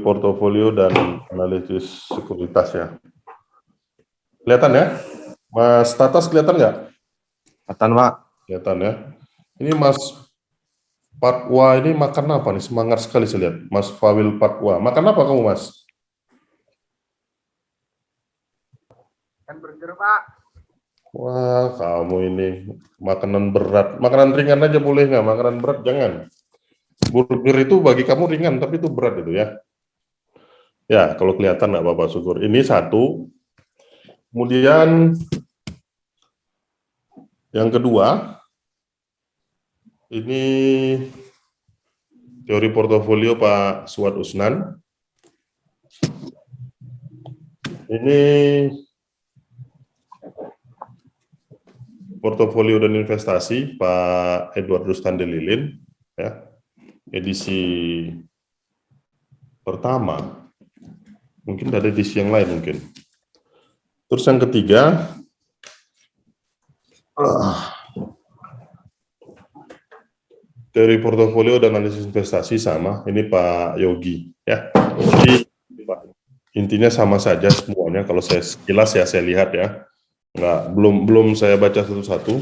portofolio dan analisis sekuritas ya. Kelihatan ya? Mas Tatas kelihatan nggak? Kelihatan, Pak. Kelihatan ya. Ini Mas Patwa ini makan apa nih? Semangat sekali saya lihat. Mas Fawil Patwa. Makan apa kamu, Mas? Kan burger, Pak. Wah, kamu ini makanan berat. Makanan ringan aja boleh nggak? Makanan berat jangan. Burger itu bagi kamu ringan, tapi itu berat itu ya. Ya, kalau kelihatan nggak apa-apa, syukur. Ini satu. Kemudian yang kedua, ini teori portofolio Pak Suad Usnan. Ini portofolio dan investasi Pak Edward Rustandi Lilin, ya, edisi pertama. Mungkin ada edisi yang lain mungkin. Terus yang ketiga, teori portofolio dan analisis investasi sama. Ini Pak Yogi, ya. Jadi intinya sama saja semuanya. Kalau saya sekilas ya saya lihat ya. Belum saya baca satu-satu,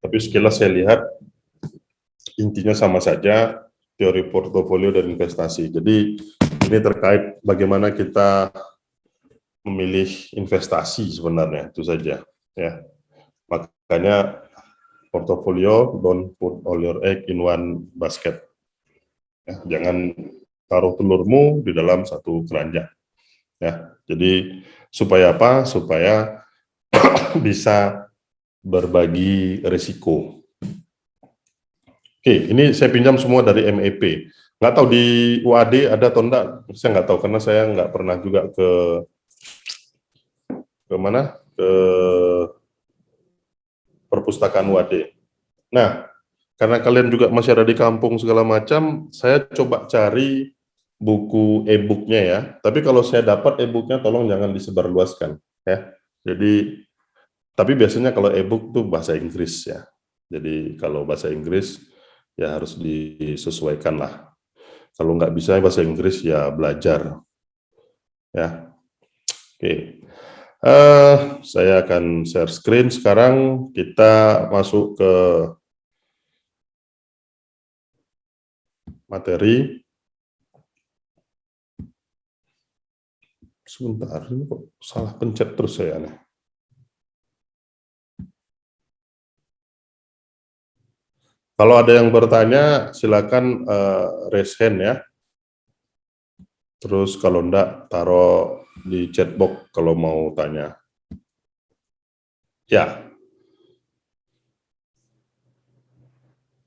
tapi sekilas saya lihat intinya sama saja, teori portofolio dan investasi. Jadi ini terkait bagaimana kita memilih investasi sebenarnya, itu saja ya. Makanya portofolio, don't put all your egg in one basket ya, jangan taruh telurmu di dalam satu keranjang ya. Jadi supaya apa? Supaya bisa berbagi risiko. Oke, ini saya pinjam semua dari MEP. Nggak tahu di UAD ada atau enggak, saya nggak tahu karena saya nggak pernah juga ke mana? Ke perpustakaan UAD. Nah, karena kalian juga masih ada di kampung segala macam, saya coba cari buku e-booknya ya. Tapi kalau saya dapat e-booknya, tolong jangan disebarluaskan ya. Jadi tapi biasanya kalau e-book tuh bahasa Inggris ya. Jadi kalau bahasa Inggris ya harus disesuaikan lah. Kalau nggak bisa bahasa Inggris ya belajar. Ya, oke. Saya akan share screen sekarang. Kita masuk ke materi. Sebentar, ini kok salah pencet terus saya nih. Kalau ada yang bertanya, silakan raise hand ya. Terus kalau enggak, taruh di chat box kalau mau tanya. Ya.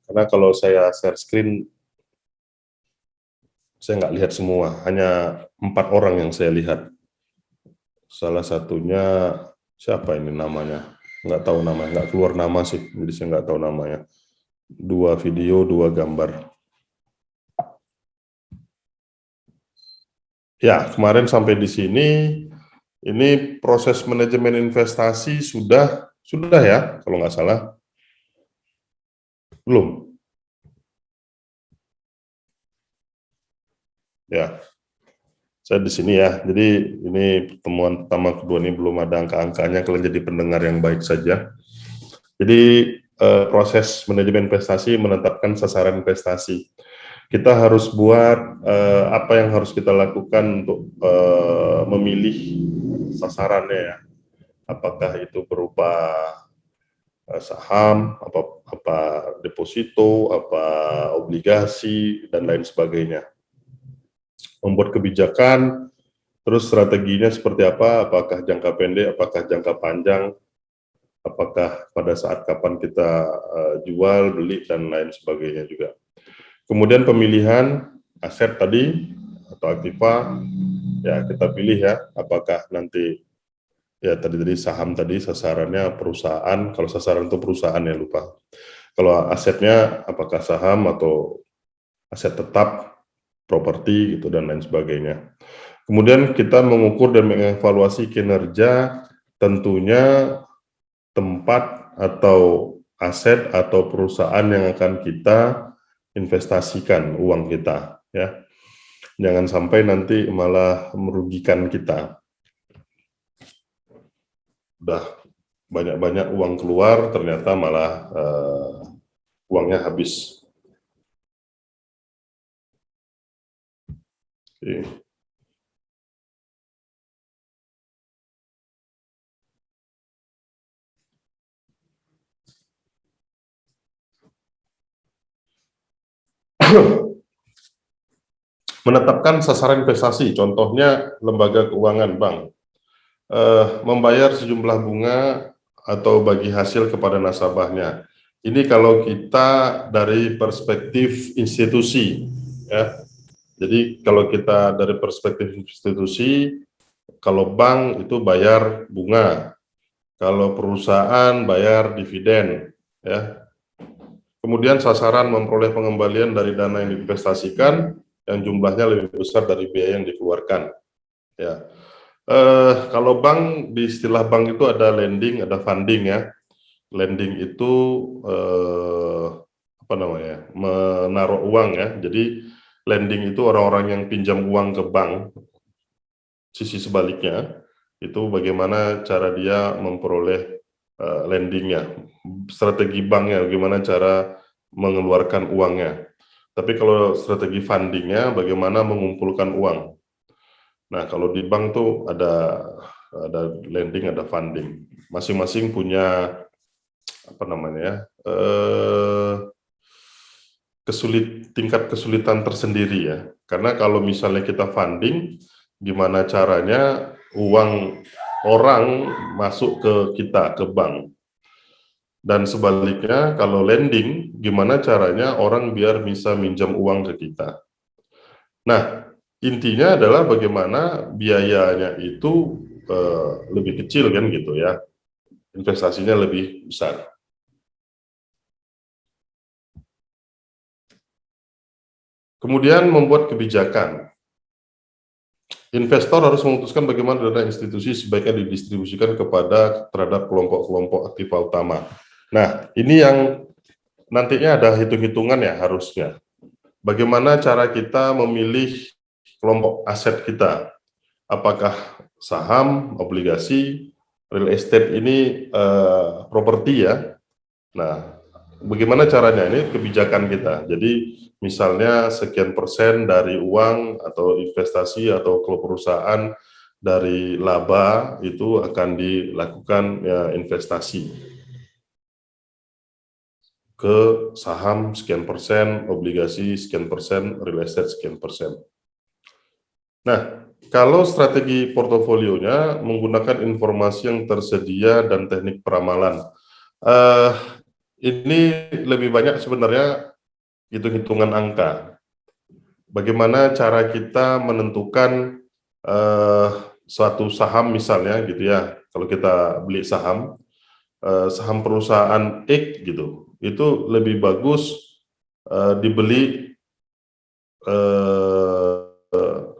Karena kalau saya share screen, saya nggak lihat semua. Hanya 4 orang yang saya lihat. Salah satunya, siapa ini namanya? Nggak tahu namanya, nggak keluar nama sih. Jadi saya nggak tahu namanya. 2 video, 2 gambar. Ya, kemarin sampai di sini, ini proses manajemen investasi sudah ya, kalau nggak salah. Belum? Ya, saya di sini ya. Jadi ini pertemuan pertama kedua ini belum ada angka-angkanya, kalian jadi pendengar yang baik saja. Jadi proses manajemen investasi menetapkan sasaran investasi. Kita harus buat apa yang harus kita lakukan untuk memilih sasarannya ya. Apakah itu berupa saham, apa deposito, apa obligasi dan lain sebagainya. Membuat kebijakan, terus strateginya seperti apa? Apakah jangka pendek, apakah jangka panjang, apakah pada saat kapan kita jual, beli dan lain sebagainya juga. Kemudian pemilihan aset tadi atau aktiva, ya kita pilih ya, apakah nanti ya tadi saham tadi sasarannya perusahaan, kalau sasaran itu perusahaan ya lupa. Kalau asetnya apakah saham atau aset tetap, properti gitu dan lain sebagainya. Kemudian kita mengukur dan mengevaluasi kinerja, tentunya tempat atau aset atau perusahaan yang akan kita investasikan uang kita ya. Jangan sampai nanti malah merugikan kita. Udah banyak-banyak uang keluar, ternyata malah uangnya habis. Oke. Menetapkan sasaran investasi, contohnya lembaga keuangan bank, membayar sejumlah bunga atau bagi hasil kepada nasabahnya. Ini kalau kita dari perspektif institusi, ya. Jadi kalau kita dari perspektif institusi, kalau bank itu bayar bunga, kalau perusahaan bayar dividen, ya. Kemudian sasaran memperoleh pengembalian dari dana yang diinvestasikan yang jumlahnya lebih besar dari biaya yang dikeluarkan. Ya, kalau bank, di istilah bank itu ada lending, ada funding ya. Lending itu apa namanya, menaruh uang ya. Jadi lending itu orang-orang yang pinjam uang ke bank. Sisi sebaliknya itu bagaimana cara dia memperoleh lendingnya, strategi banknya, bagaimana cara mengeluarkan uangnya. Tapi kalau strategi fundingnya, bagaimana mengumpulkan uang. Nah, kalau di bank tuh ada lending, ada funding. Masing-masing punya apa namanya, tingkat kesulitan tersendiri ya. Karena kalau misalnya kita funding, gimana caranya uang orang masuk ke kita, ke bank. Dan sebaliknya, kalau lending, gimana caranya orang biar bisa minjam uang ke kita. Nah, intinya adalah bagaimana biayanya itu lebih kecil kan gitu ya, investasinya lebih besar. Kemudian membuat kebijakan. Investor harus memutuskan bagaimana dana institusi sebaiknya didistribusikan terhadap kelompok-kelompok aktiva utama. Nah, ini yang nantinya ada hitung-hitungan ya harusnya. Bagaimana cara kita memilih kelompok aset kita? Apakah saham, obligasi, real estate ini properti ya? Nah, bagaimana caranya? Ini kebijakan kita. Jadi misalnya sekian persen dari uang atau investasi atau kalau perusahaan dari laba itu akan dilakukan ya, investasi ke saham sekian persen, obligasi sekian persen, real estate sekian persen. Nah, kalau strategi portofolionya menggunakan informasi yang tersedia dan teknik peramalan, ini lebih banyak sebenarnya hitung-hitungan angka. Bagaimana cara kita menentukan suatu saham misalnya gitu ya, kalau kita beli saham, saham perusahaan X gitu, itu lebih bagus dibeli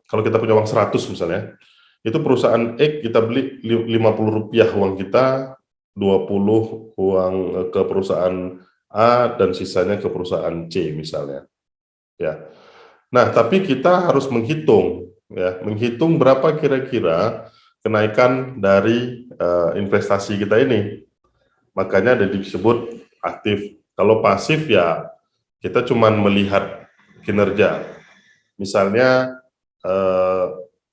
kalau kita punya uang 100 misalnya, itu perusahaan X kita beli Rp50 uang kita, 20 uang ke perusahaan A dan sisanya ke perusahaan C misalnya. Ya. Nah, tapi kita harus menghitung ya, menghitung berapa kira-kira kenaikan dari investasi kita ini. Makanya ada disebut aktif. Kalau pasif ya kita cuma melihat kinerja. Misalnya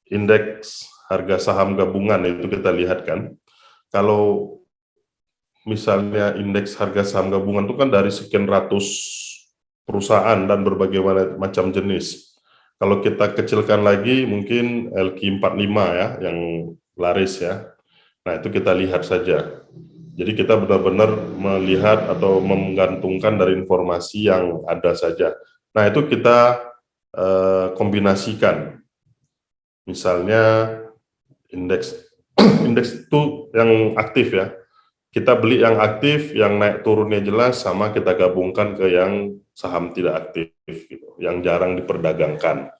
indeks harga saham gabungan itu kita lihat kan. Kalau misalnya indeks harga saham gabungan itu kan dari sekian ratus perusahaan dan berbagai macam jenis. Kalau kita kecilkan lagi mungkin LQ45 ya yang laris ya. Nah, itu kita lihat saja. Jadi kita benar-benar melihat atau menggantungkan dari informasi yang ada saja. Nah, itu kita kombinasikan. Misalnya indeks indeks itu yang aktif ya. Kita beli yang aktif, yang naik turunnya jelas, sama kita gabungkan ke yang saham tidak aktif, gitu, yang jarang diperdagangkan.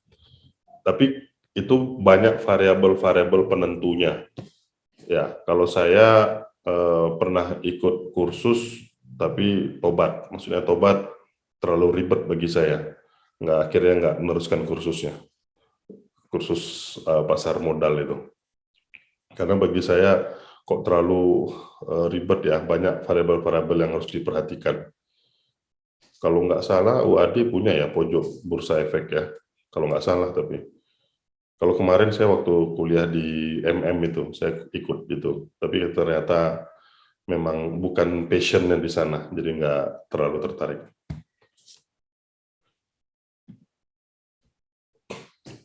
Tapi itu banyak variabel-variabel penentunya. Ya, kalau saya pernah ikut kursus, tapi tobat, maksudnya tobat terlalu ribet bagi saya, akhirnya nggak meneruskan kursusnya. kursus pasar modal itu. Karena bagi saya kok terlalu ribet ya, banyak variabel-variabel yang harus diperhatikan. Kalau nggak salah UAD punya ya pojok bursa efek ya, kalau nggak salah. Tapi kalau kemarin saya waktu kuliah di MM itu saya ikut gitu, tapi ternyata memang bukan passionnya di sana, jadi nggak terlalu tertarik.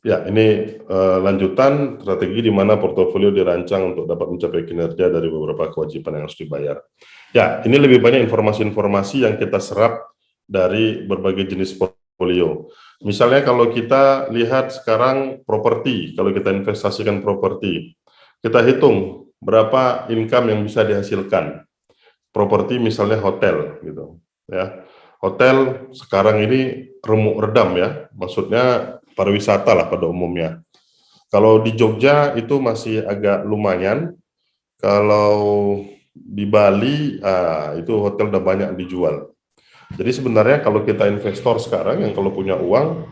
Ya, ini lanjutan strategi di mana portofolio dirancang untuk dapat mencapai kinerja dari beberapa kewajiban yang harus dibayar. Ya, ini lebih banyak informasi-informasi yang kita serap dari berbagai jenis portofolio. Misalnya kalau kita lihat sekarang properti, kalau kita investasikan properti, kita hitung berapa income yang bisa dihasilkan. Properti misalnya hotel gitu, ya. Hotel sekarang ini remuk redam ya, maksudnya pariwisata lah pada umumnya. Kalau di Jogja itu masih agak lumayan, kalau di Bali itu hotel udah banyak dijual. Jadi sebenarnya kalau kita investor sekarang yang kalau punya uang,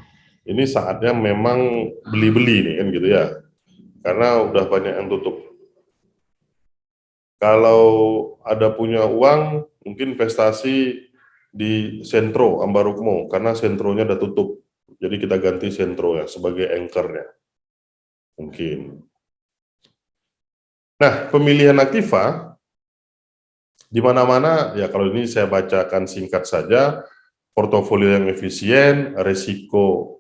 ini saatnya memang beli-beli nih kan gitu ya, karena udah banyak yang tutup. Kalau ada punya uang, mungkin investasi di Sentro Ambarukmo, karena Sentronya udah tutup. Jadi kita ganti Sentro ya sebagai anchor-nya. Mungkin. Nah, pemilihan aktiva, di mana-mana, ya kalau ini saya bacakan singkat saja, portofolio yang efisien, risiko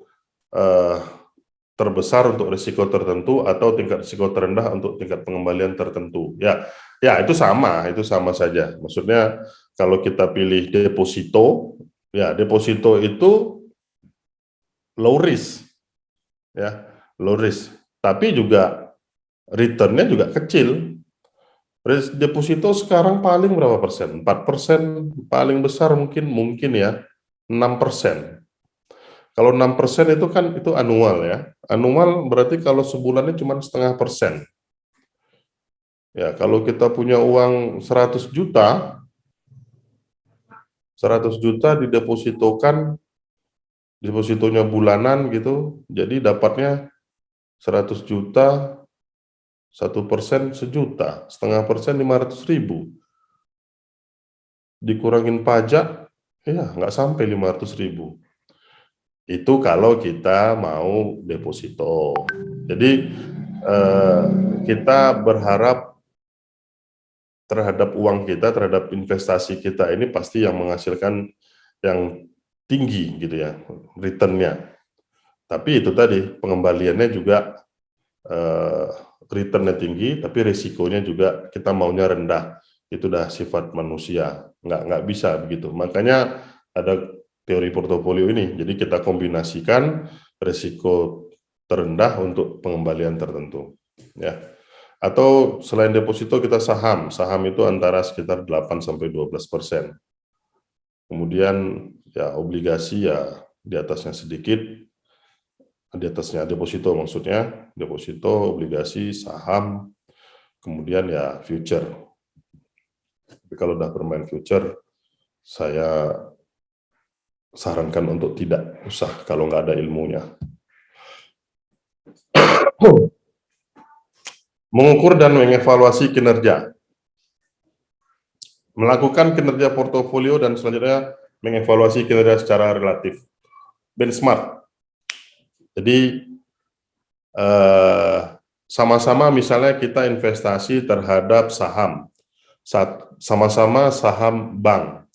terbesar untuk risiko tertentu atau tingkat risiko terendah untuk tingkat pengembalian tertentu. Ya, itu sama saja. Maksudnya kalau kita pilih deposito, ya deposito itu low risk, ya low risk. Tapi juga returnnya juga kecil. Deposito sekarang paling berapa persen? 4%, paling besar mungkin ya 6%. Kalau 6% itu kan itu anual ya. Anual berarti kalau sebulannya cuma 0,5%. Ya, kalau kita punya uang 100 juta, 100 juta didepositokan, depositonya bulanan gitu, jadi dapatnya 100 juta, 1% sejuta, 0,5% 500.000. Dikurangin pajak, ya nggak sampai 500.000. Itu kalau kita mau deposito. Jadi kita berharap terhadap uang kita, terhadap investasi kita ini pasti yang menghasilkan yang tinggi gitu ya, return-nya. Tapi itu tadi, pengembaliannya juga return-nya tinggi, tapi risikonya juga kita maunya rendah. Itu udah sifat manusia, nggak bisa begitu. Makanya ada teori portofolio ini, jadi kita kombinasikan risiko terendah untuk pengembalian tertentu. Ya. Atau selain deposito kita saham itu antara sekitar 8-12%. Kemudian ya obligasi ya di atasnya sedikit, di atasnya deposito maksudnya, deposito, obligasi, saham, kemudian ya future. Tapi kalau udah bermain future, saya sarankan untuk tidak usah kalau nggak ada ilmunya. Mengukur dan mengevaluasi kinerja. Melakukan kinerja portofolio dan selanjutnya mengevaluasi kinerja secara relatif. Benchmark. Jadi sama-sama misalnya kita investasi terhadap saham, sama-sama saham bank,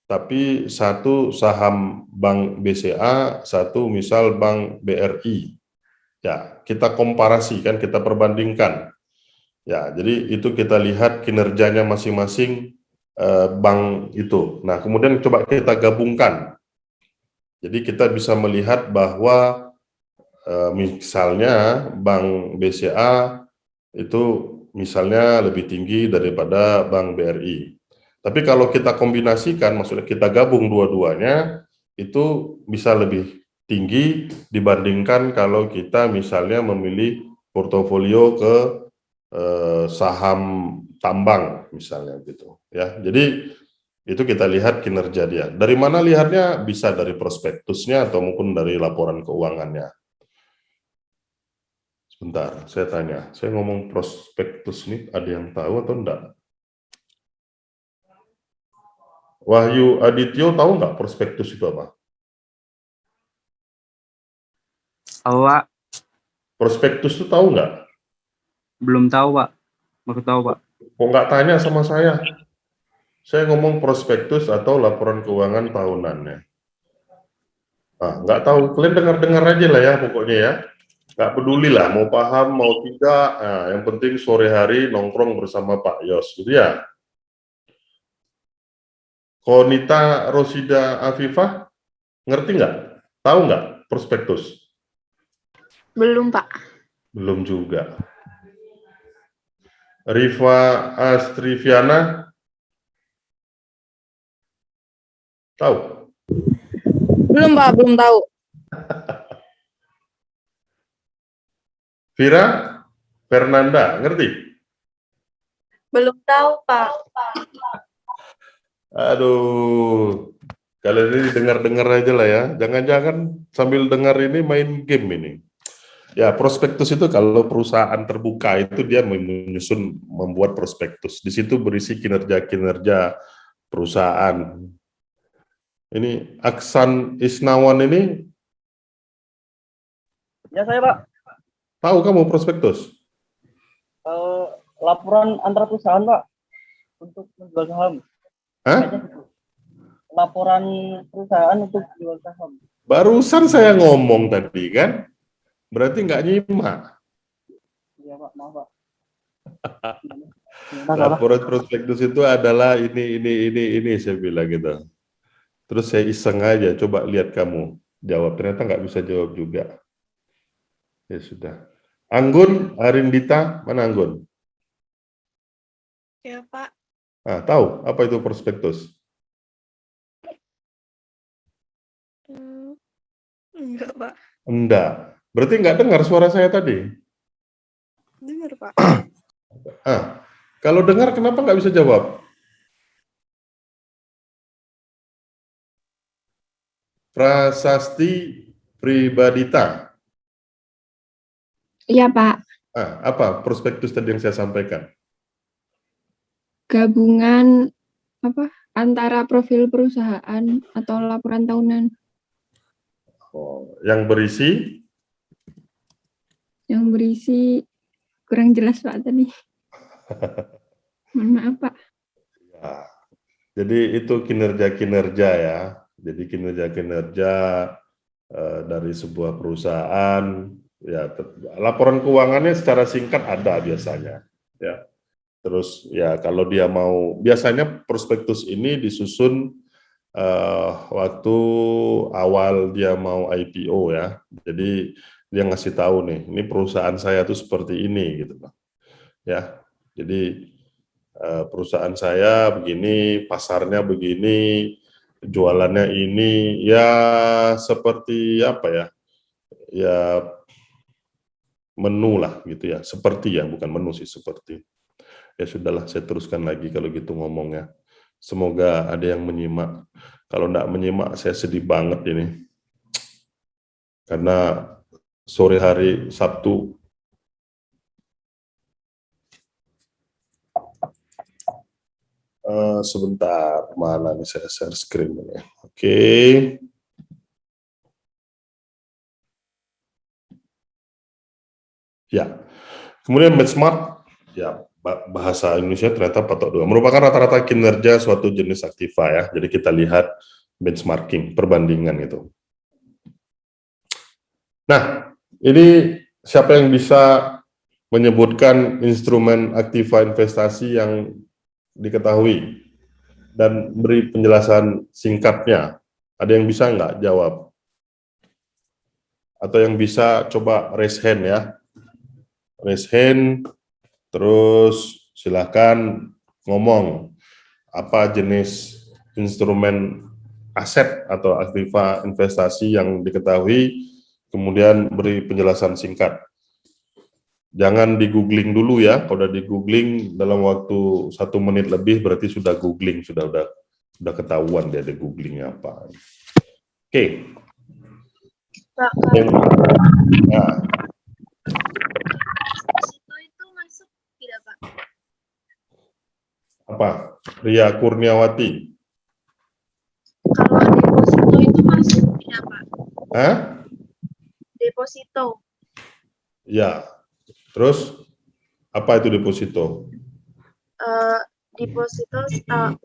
tapi satu saham bank BCA, satu misal bank BRI. Ya, kita komparasi kan, kita perbandingkan. Ya, jadi itu kita lihat kinerjanya masing-masing bank itu. Nah, kemudian coba kita gabungkan. Jadi kita bisa melihat bahwa misalnya bank BCA itu misalnya lebih tinggi daripada bank BRI. Tapi kalau kita kombinasikan, maksudnya kita gabung dua-duanya, itu bisa lebih tinggi dibandingkan kalau kita misalnya memilih portofolio ke saham tambang misalnya gitu ya. Jadi itu kita lihat kinerja dia. Dari mana lihatnya? Bisa dari prospektusnya atau mungkin dari laporan keuangannya. Bentar, saya tanya. Saya ngomong prospektus ini ada yang tahu atau enggak? Wahyu Adityo tahu nggak prospektus itu apa? Tahu, Pak. Prospektus itu tahu nggak? Belum tahu, Pak. Baru tahu, Pak. Kok nggak tanya sama saya? Saya ngomong prospektus atau laporan keuangan tahunannya. Nah, nggak tahu, kalian dengar-dengar aja lah ya pokoknya ya. Nggak peduli lah, mau paham, mau tidak. Nah, yang penting sore hari nongkrong bersama Pak Yos, gitu ya. Konita Rosida Afifah, ngerti nggak? Tahu nggak prospektus? Belum, Pak. Belum juga. Rifa Astriviana, tahu? Belum, Pak. Belum tahu. Vira Fernanda, ngerti? Belum tahu, Pak. Aduh, kalian ini dengar-dengar aja lah ya. Jangan-jangan sambil dengar ini main game ini. Ya, prospektus itu kalau perusahaan terbuka itu dia menyusun, membuat prospektus. Di situ berisi kinerja-kinerja perusahaan. Ini Aksan Isnawan ini, Ya saya Pak, tahu kamu prospektus? laporan antar perusahaan Pak untuk menjual saham. Hah? Kayaknya gitu. Laporan perusahaan untuk jual saham. Barusan saya ngomong tadi kan, berarti nggak nyimak. Iya Pak, maaf Pak. Laporan prospektus itu adalah ini saya bilang gitu. Terus saya iseng aja, coba lihat kamu jawab. Ternyata nggak bisa jawab juga. Ya sudah. Anggun, Arindita, mana Anggun? Ya, Pak. Ah, tahu apa itu prospektus? Enggak, Pak. Enggak. Berarti nggak dengar suara saya tadi? Dengar, Pak. Ah, kalau dengar kenapa nggak bisa jawab? Prasasti Pribadita. Iya, Pak. Ah, apa prospektus tadi yang saya sampaikan? Gabungan antara profil perusahaan atau laporan tahunan Oh, yang berisi yang berisi kurang jelas, Pak, tadi. Mohon maaf, Pak. ya, jadi itu kinerja-kinerja ya. Jadi kinerja-kinerja dari sebuah perusahaan ya, laporan keuangannya secara singkat ada biasanya ya. Terus ya kalau dia mau, biasanya prospektus ini disusun waktu awal dia mau IPO ya. Jadi dia ngasih tahu nih, ini perusahaan saya tuh seperti ini gitu Pak. Ya. Jadi perusahaan saya begini, pasarnya begini, jualannya ini, ya seperti apa ya? Ya menu lah gitu ya. Seperti ya, bukan menu sih, seperti. Ya sudahlah, saya teruskan lagi kalau gitu ngomongnya. Semoga ada yang menyimak. Kalau enggak menyimak, saya sedih banget ini. Karena sore hari Sabtu, sebentar, mana nih saya share screen ini. Oke. Ya, kemudian benchmark, ya bahasa Indonesia ternyata patok dua, merupakan rata-rata kinerja suatu jenis aktiva ya. Jadi kita lihat benchmarking, perbandingan itu. Nah, ini siapa yang bisa menyebutkan instrumen aktiva investasi yang diketahui dan beri penjelasan singkatnya? Ada yang bisa nggak jawab? Atau yang bisa coba raise hand ya? Raise hand, terus silakan ngomong apa jenis instrumen aset atau aktiva investasi yang diketahui, kemudian beri penjelasan singkat. Jangan di googling dulu ya, kalau udah di googling dalam waktu 1 menit lebih berarti sudah googling, sudah ketahuan dia ada googlingnya apa. Oke. Nah, Apa? Ria Kurniawati. Kalau deposito itu masuk tidak, Pak? Hah? Deposito. Ya. Terus apa itu deposito? Deposito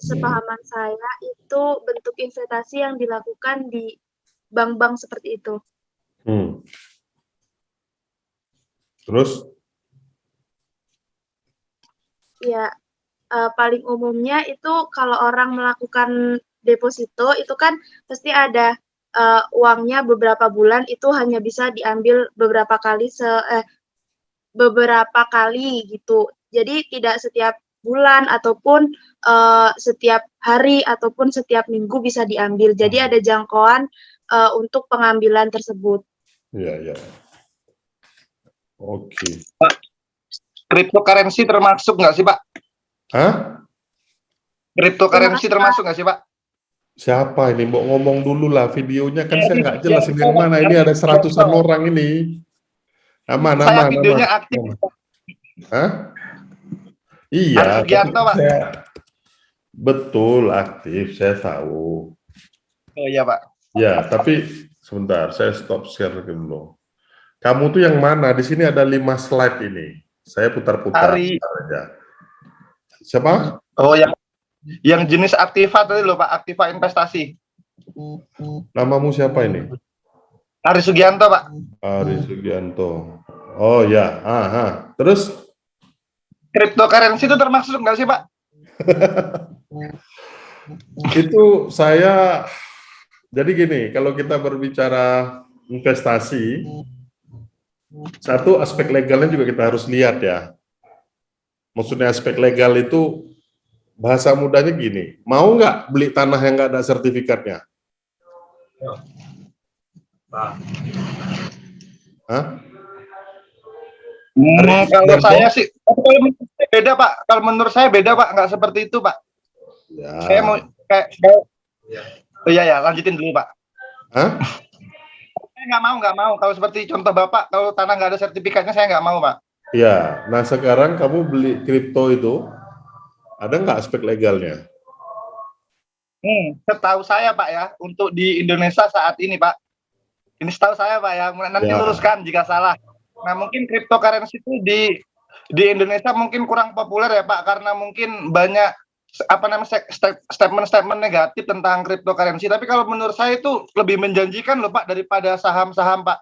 sepahaman saya itu bentuk investasi yang dilakukan di bank-bank seperti itu. Terus? Ya, paling umumnya itu kalau orang melakukan deposito itu kan pasti ada uangnya beberapa bulan itu hanya bisa diambil beberapa kali gitu. Jadi tidak setiap bulan ataupun setiap hari ataupun setiap minggu bisa diambil. Jadi ada jangkauan untuk pengambilan tersebut. Ya. Oke. Pak, cryptocurrency termasuk nggak sih, Pak? Hah? Cryptocurrency termasuk nggak sih, Pak? Siapa ini? Mau ngomong dulu lah videonya kan saya nggak jelas ini yang mana. Ini ada seratusan orang ini. Aman. Saya videonya aktif. Hah? Iya. Aris Sugianto, Pak. Betul aktif, saya tahu. Oh iya, Pak. Ya, tapi sebentar, saya stop share dulu. Kamu tuh yang mana? Di sini ada 5 slide ini. Saya putar-putar aja. Siapa? Oh, yang jenis Aktiva tadi loh, Pak, Aktiva investasi. Namamu siapa ini? Aris Sugianto, Pak. Aris Sugianto. Oh ya, terus? Cryptocurrency itu termasuk nggak sih, Pak? Itu saya, jadi gini, kalau kita berbicara investasi, satu aspek legalnya juga kita harus lihat ya. Maksudnya aspek legal itu, bahasa mudahnya gini, mau nggak beli tanah yang nggak ada sertifikatnya? Hah? Kalau saya sih, beda Pak. Kalau menurut saya beda Pak, nggak seperti itu Pak. Ya. Saya mau iya, lanjutin dulu Pak. Hah? Saya nggak mau. Kalau seperti contoh Bapak, kalau tanah nggak ada sertifikatnya saya nggak mau Pak. Ya, nah sekarang kamu beli kripto itu, ada nggak aspek legalnya? Setahu saya Pak ya, untuk di Indonesia saat ini Pak, ini setahu saya Pak ya, nanti luruskan jika salah. Nah mungkin cryptocurrency itu di Indonesia mungkin kurang populer ya Pak, karena mungkin banyak statement negatif tentang cryptocurrency. Tapi kalau menurut saya itu lebih menjanjikan loh Pak daripada saham-saham Pak,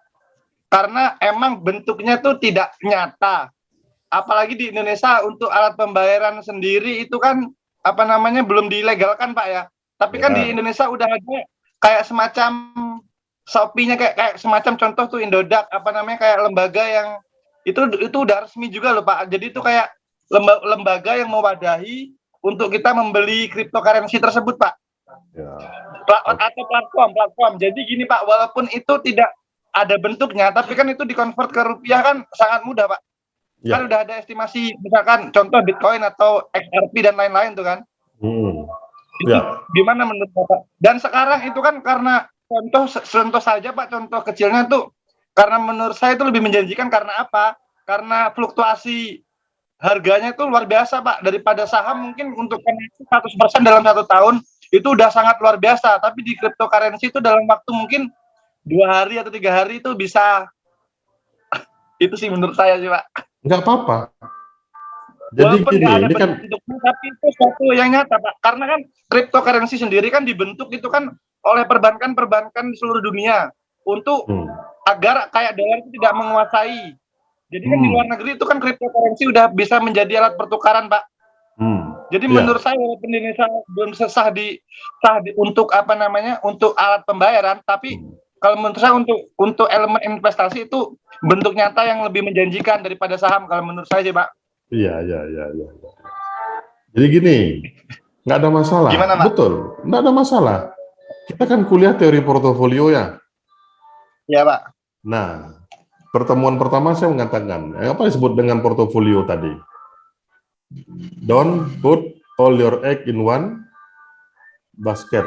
karena emang bentuknya tuh tidak nyata. Apalagi di Indonesia untuk alat pembayaran sendiri itu kan belum dilegalkan Pak ya. Tapi kan di Indonesia udah ada kayak semacam Shopee-nya kayak semacam contoh tuh Indodax kayak lembaga yang itu udah resmi juga loh Pak. Jadi itu kayak lembaga yang mewadahi untuk kita membeli cryptocurrency tersebut Pak. Ya. Atau platform. Jadi gini Pak, walaupun itu tidak ada bentuknya, tapi kan itu dikonvert ke rupiah kan sangat mudah Pak. Ya. Kan udah ada estimasi, misalkan contoh Bitcoin atau XRP dan lain-lain tuh kan. Itu gimana menurut Bapak? Dan sekarang itu kan karena contoh saja Pak, contoh kecilnya tuh karena menurut saya itu lebih menjanjikan karena apa? Karena fluktuasi harganya itu luar biasa Pak, daripada saham mungkin untuk 100% dalam 1 tahun itu udah sangat luar biasa, tapi di cryptocurrency itu dalam waktu mungkin 2 hari atau 3 hari itu bisa itu sih menurut saya sih Pak. Nggak apa-apa. Jadi walaupun gini, ini kan bentuknya, tapi itu suatu yang nyata Pak, karena kan cryptocurrency sendiri kan dibentuk itu kan oleh perbankan di seluruh dunia untuk agar kayak dolar itu tidak menguasai. Jadi kan di luar negeri itu kan cryptocurrency udah bisa menjadi alat pertukaran Pak. Jadi menurut saya walaupun Indonesia belum sah di untuk untuk alat pembayaran, tapi kalau menurut saya untuk elemen investasi itu bentuk nyata yang lebih menjanjikan daripada saham kalau menurut saya sih Pak. Iya. Jadi gini, nggak ada masalah. Gimana, Pak? Betul, nggak ada masalah. Kita kan kuliah teori portofolio ya. Iya Pak. Nah, pertemuan pertama saya mengatakan, apa disebut dengan portofolio tadi? Don't put all your egg in one basket.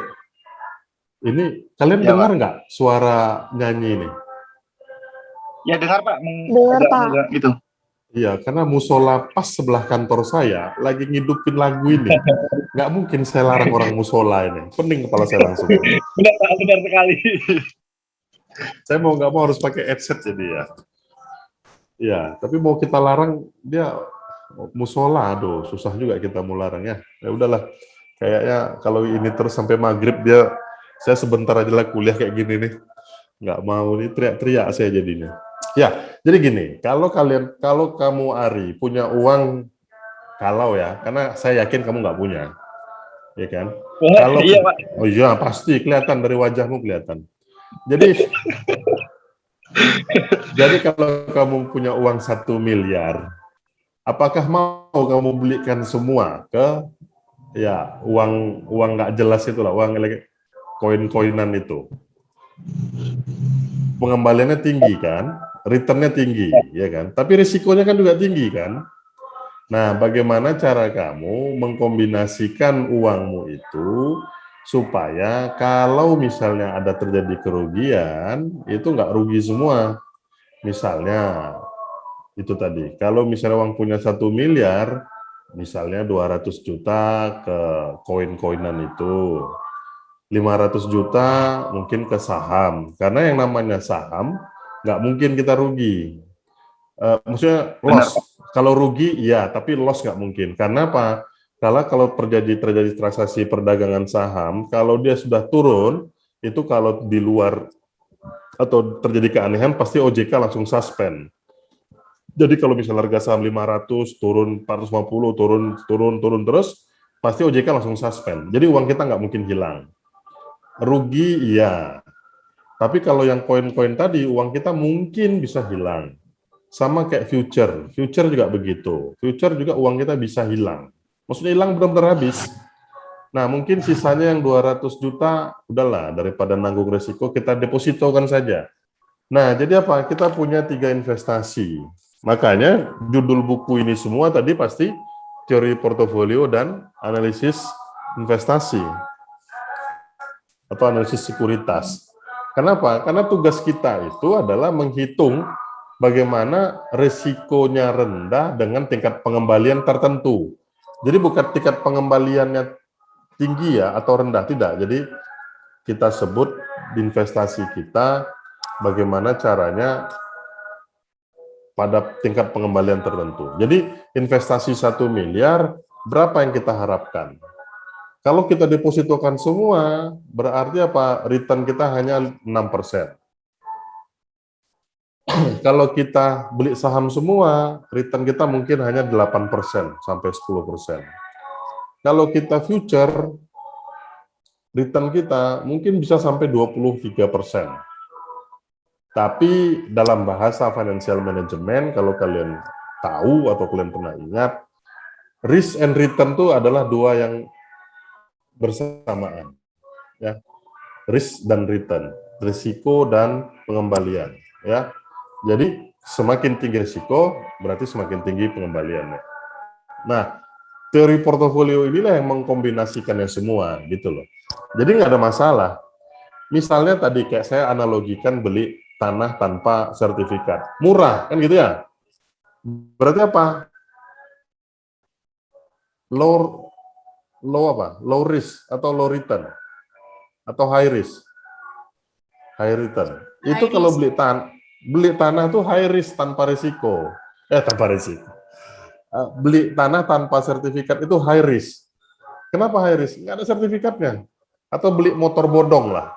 Ini kalian dengar nggak suara nyanyi ini? Ya dengar Pak. Dengar Pak. Gitu. Iya, karena musola pas sebelah kantor saya lagi ngidupin lagu ini. Nggak mungkin saya larang orang musola ini. Pening kepala saya langsung. Benar, Pak, benar sekali. Saya mau nggak mau harus pakai headset jadi ya. Ya, tapi mau kita larang dia musola, aduh susah juga kita mau larang ya. Ya udahlah, kayaknya kalau ini terus sampai maghrib saya sebentar aja lah kuliah kayak gini nih. Nggak mau nih teriak-teriak saya jadinya. Ya, jadi gini, kalau kamu Ari punya uang, karena saya yakin kamu nggak punya, ya kan? Kalau Iya, Pak. oh iya pasti kelihatan dari wajahmu kelihatan. Jadi jadi kalau kamu punya uang 1 miliar, apakah mau kamu belikan semua ke ya uang nggak jelas itulah, uang koin-koinan itu? Pengembaliannya tinggi kan, returnnya tinggi, ya kan? Tapi risikonya kan juga tinggi kan? Nah, bagaimana cara kamu mengkombinasikan uangmu itu supaya kalau misalnya ada terjadi kerugian, itu nggak rugi semua. Misalnya, itu tadi, kalau misalnya uang punya 1 miliar, misalnya 200 juta ke koin-koinan itu, 500 juta mungkin ke saham, karena yang namanya saham nggak mungkin kita rugi. Maksudnya loss. Kalau rugi ya, tapi loss nggak mungkin. Karena apa? Kalau terjadi transaksi perdagangan saham, kalau dia sudah turun, itu kalau di luar atau terjadi keanehan pasti OJK langsung suspend. Jadi kalau misalnya harga saham 500 turun 450 turun terus, pasti OJK langsung suspend. Jadi uang kita nggak mungkin hilang. Rugi iya. Tapi kalau yang koin-koin tadi, uang kita mungkin bisa hilang. Sama kayak future juga begitu. Future juga uang kita bisa hilang. Maksudnya hilang benar-benar habis. Nah, mungkin sisanya yang 200 juta, udahlah, daripada nanggung resiko, kita depositokan saja. Nah, jadi apa? Kita punya 3 investasi. Makanya judul buku ini semua tadi pasti teori portofolio dan analisis investasi. Atau analisis sekuritas. Kenapa? Karena tugas kita itu adalah menghitung bagaimana risikonya rendah dengan tingkat pengembalian tertentu. Jadi bukan tingkat pengembaliannya tinggi ya atau rendah, tidak. Jadi kita sebut investasi kita bagaimana caranya pada tingkat pengembalian tertentu. Jadi investasi 1 miliar, berapa yang kita harapkan? Kalau kita depositokan semua, berarti apa? Return kita hanya 6%. Kalau kita beli saham semua, return kita mungkin hanya 8% sampai 10%. Kalau kita future, return kita mungkin bisa sampai 23%. Tapi dalam bahasa financial management, kalau kalian tahu atau kalian pernah ingat, risk and return itu adalah dua yang bersamaan. Ya. Risk dan return, risiko dan pengembalian. Ya. Jadi semakin tinggi risiko, berarti semakin tinggi pengembaliannya. Nah, teori portofolio inilah yang mengkombinasikannya semua, gitu loh. Jadi nggak ada masalah. Misalnya tadi kayak saya analogikan beli tanah tanpa sertifikat, murah kan gitu ya. Berarti apa? Low risk atau low return atau high risk, high return. Itu kalau beli tanah tuh high risk tanpa risiko. Beli tanah tanpa sertifikat itu high risk. Kenapa high risk? Nggak ada sertifikatnya. Atau beli motor bodong lah.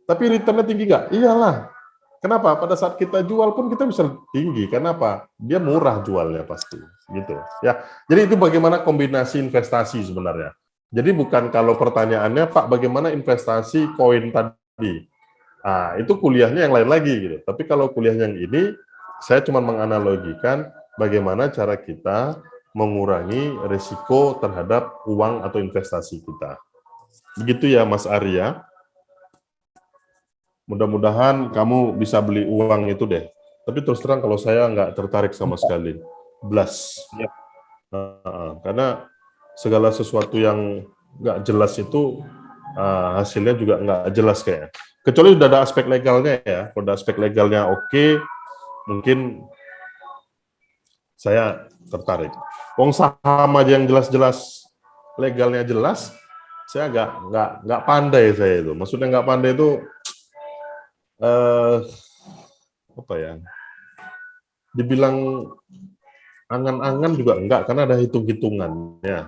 Tapi returnnya tinggi nggak? Iyalah. Kenapa? Pada saat kita jual pun kita bisa tinggi. Kenapa? Dia murah jualnya pasti. Gitu. Ya. Jadi itu bagaimana kombinasi investasi sebenarnya. Jadi bukan kalau pertanyaannya, Pak, bagaimana investasi koin tadi? Nah, itu kuliahnya yang lain lagi gitu. Tapi kalau kuliah yang ini, saya cuma menganalogikan bagaimana cara kita mengurangi risiko terhadap uang atau investasi kita. Begitu ya, Mas Arya. Mudah-mudahan kamu bisa beli uang itu deh. Tapi terus terang kalau saya nggak tertarik sama sekali. Blast. Ya. Karena segala sesuatu yang nggak jelas itu hasilnya juga nggak jelas kayaknya. Kecuali sudah ada aspek legalnya ya. Kalau ada aspek legalnya oke, mungkin saya tertarik. Wong saham aja yang jelas-jelas legalnya jelas, saya nggak pandai saya itu. Maksudnya nggak pandai itu apa ya? Dibilang angan-angan juga enggak, karena ada hitung-hitungannya.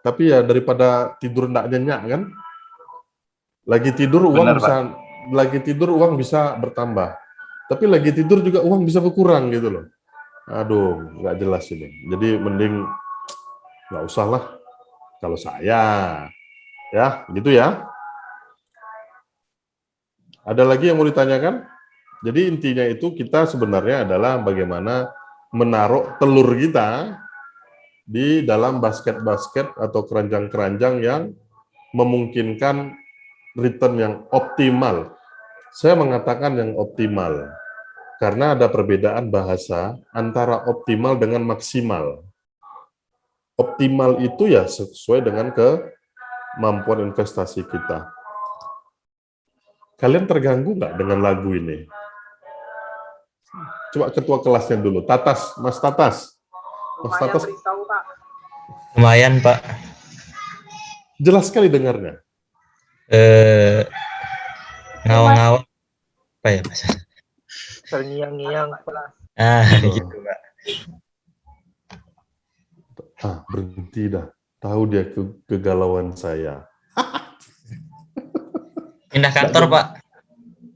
Tapi ya daripada tidur enggak nyenyak kan, lagi tidur uang Benar, bisa, lagi tidur uang bisa bertambah. Tapi lagi tidur juga uang bisa berkurang gitu loh. Aduh, nggak jelas ini. Jadi mending nggak usah lah kalau saya. Ya, gitu ya. Ada lagi yang mau ditanyakan? Jadi intinya itu kita sebenarnya adalah bagaimana menaruh telur kita di dalam basket-basket atau keranjang-keranjang yang memungkinkan return yang optimal. Saya mengatakan yang optimal, karena ada perbedaan bahasa antara optimal dengan maksimal. Optimal itu ya sesuai dengan kemampuan investasi kita. Kalian terganggu nggak dengan lagu ini? Coba ketua kelasnya dulu, Tatas, Mas Tatas. Mas Tatas, Lumayan, Pak. jelas sekali dengarnya. Ngawang-ngawang apa ya, Mas? Terngiang-ngiang. Gitu, Pak. Berhenti dah. Tahu dia kegalauan saya. Pindah kantor, Pak.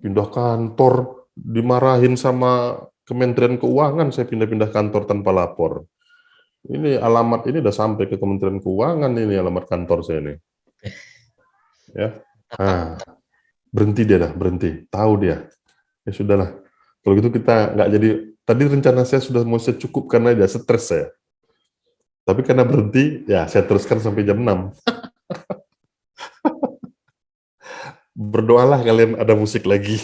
Pindah kantor, dimarahin sama Kementerian Keuangan, saya pindah-pindah kantor tanpa lapor. Ini alamat ini udah sampai ke Kementerian Keuangan, ini alamat kantor saya ini. Ya. Berhenti dia dah, berhenti. Tahu dia. Ya sudahlah. Kalau gitu kita nggak jadi, tadi rencana saya sudah mau saya cukupkan aja, stres saya. Tapi karena berhenti, ya saya teruskan sampai jam 6. Berdoalah kalian ada musik lagi.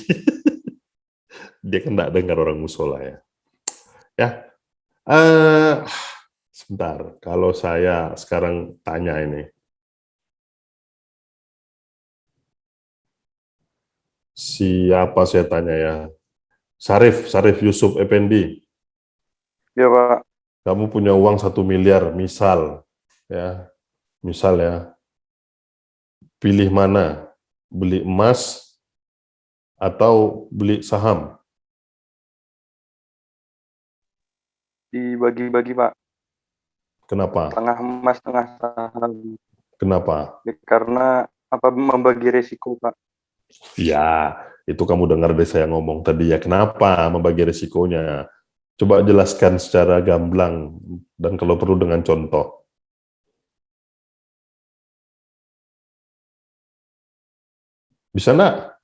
Dia kan nggak dengar orang musola ya. Ya, sebentar. Kalau saya sekarang tanya ini, siapa saya tanya ya? Sarif Yusuf Effendi. Ya Pak. Kamu punya uang 1 miliar, misal ya. Pilih mana? Beli emas atau beli saham? Dibagi-bagi, Pak. Kenapa? Tengah emas, tengah saham. Kenapa? Karena membagi risiko, Pak. Ya, itu kamu dengar dari saya ngomong tadi ya. Kenapa membagi risikonya? Coba jelaskan secara gamblang dan kalau perlu dengan contoh. Bisa enggak?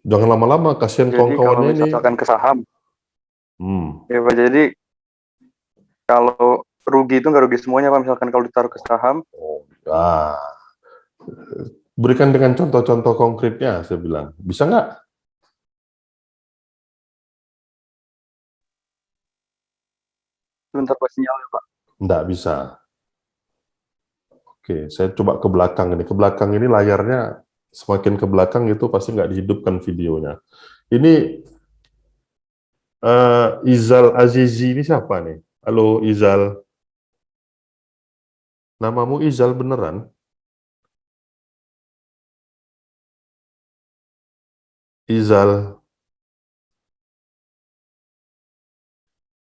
Jangan lama-lama, kasihan Jadi kalau kawan-kawannya ini. misalkan ke saham, ya Pak, jadi kalau rugi itu nggak rugi semuanya, Pak. Misalkan kalau ditaruh ke saham. Ya. Berikan dengan contoh-contoh konkretnya, saya bilang. Bisa nggak? Sebentar Pak, sinyalnya, Pak. Nggak bisa. Oke, saya coba ke belakang ini. Ke belakang ini layarnya semakin ke belakang itu pasti nggak dihidupkan videonya. Ini Izal Azizi ini siapa nih? Halo Izal. Namamu Izal beneran? Izal.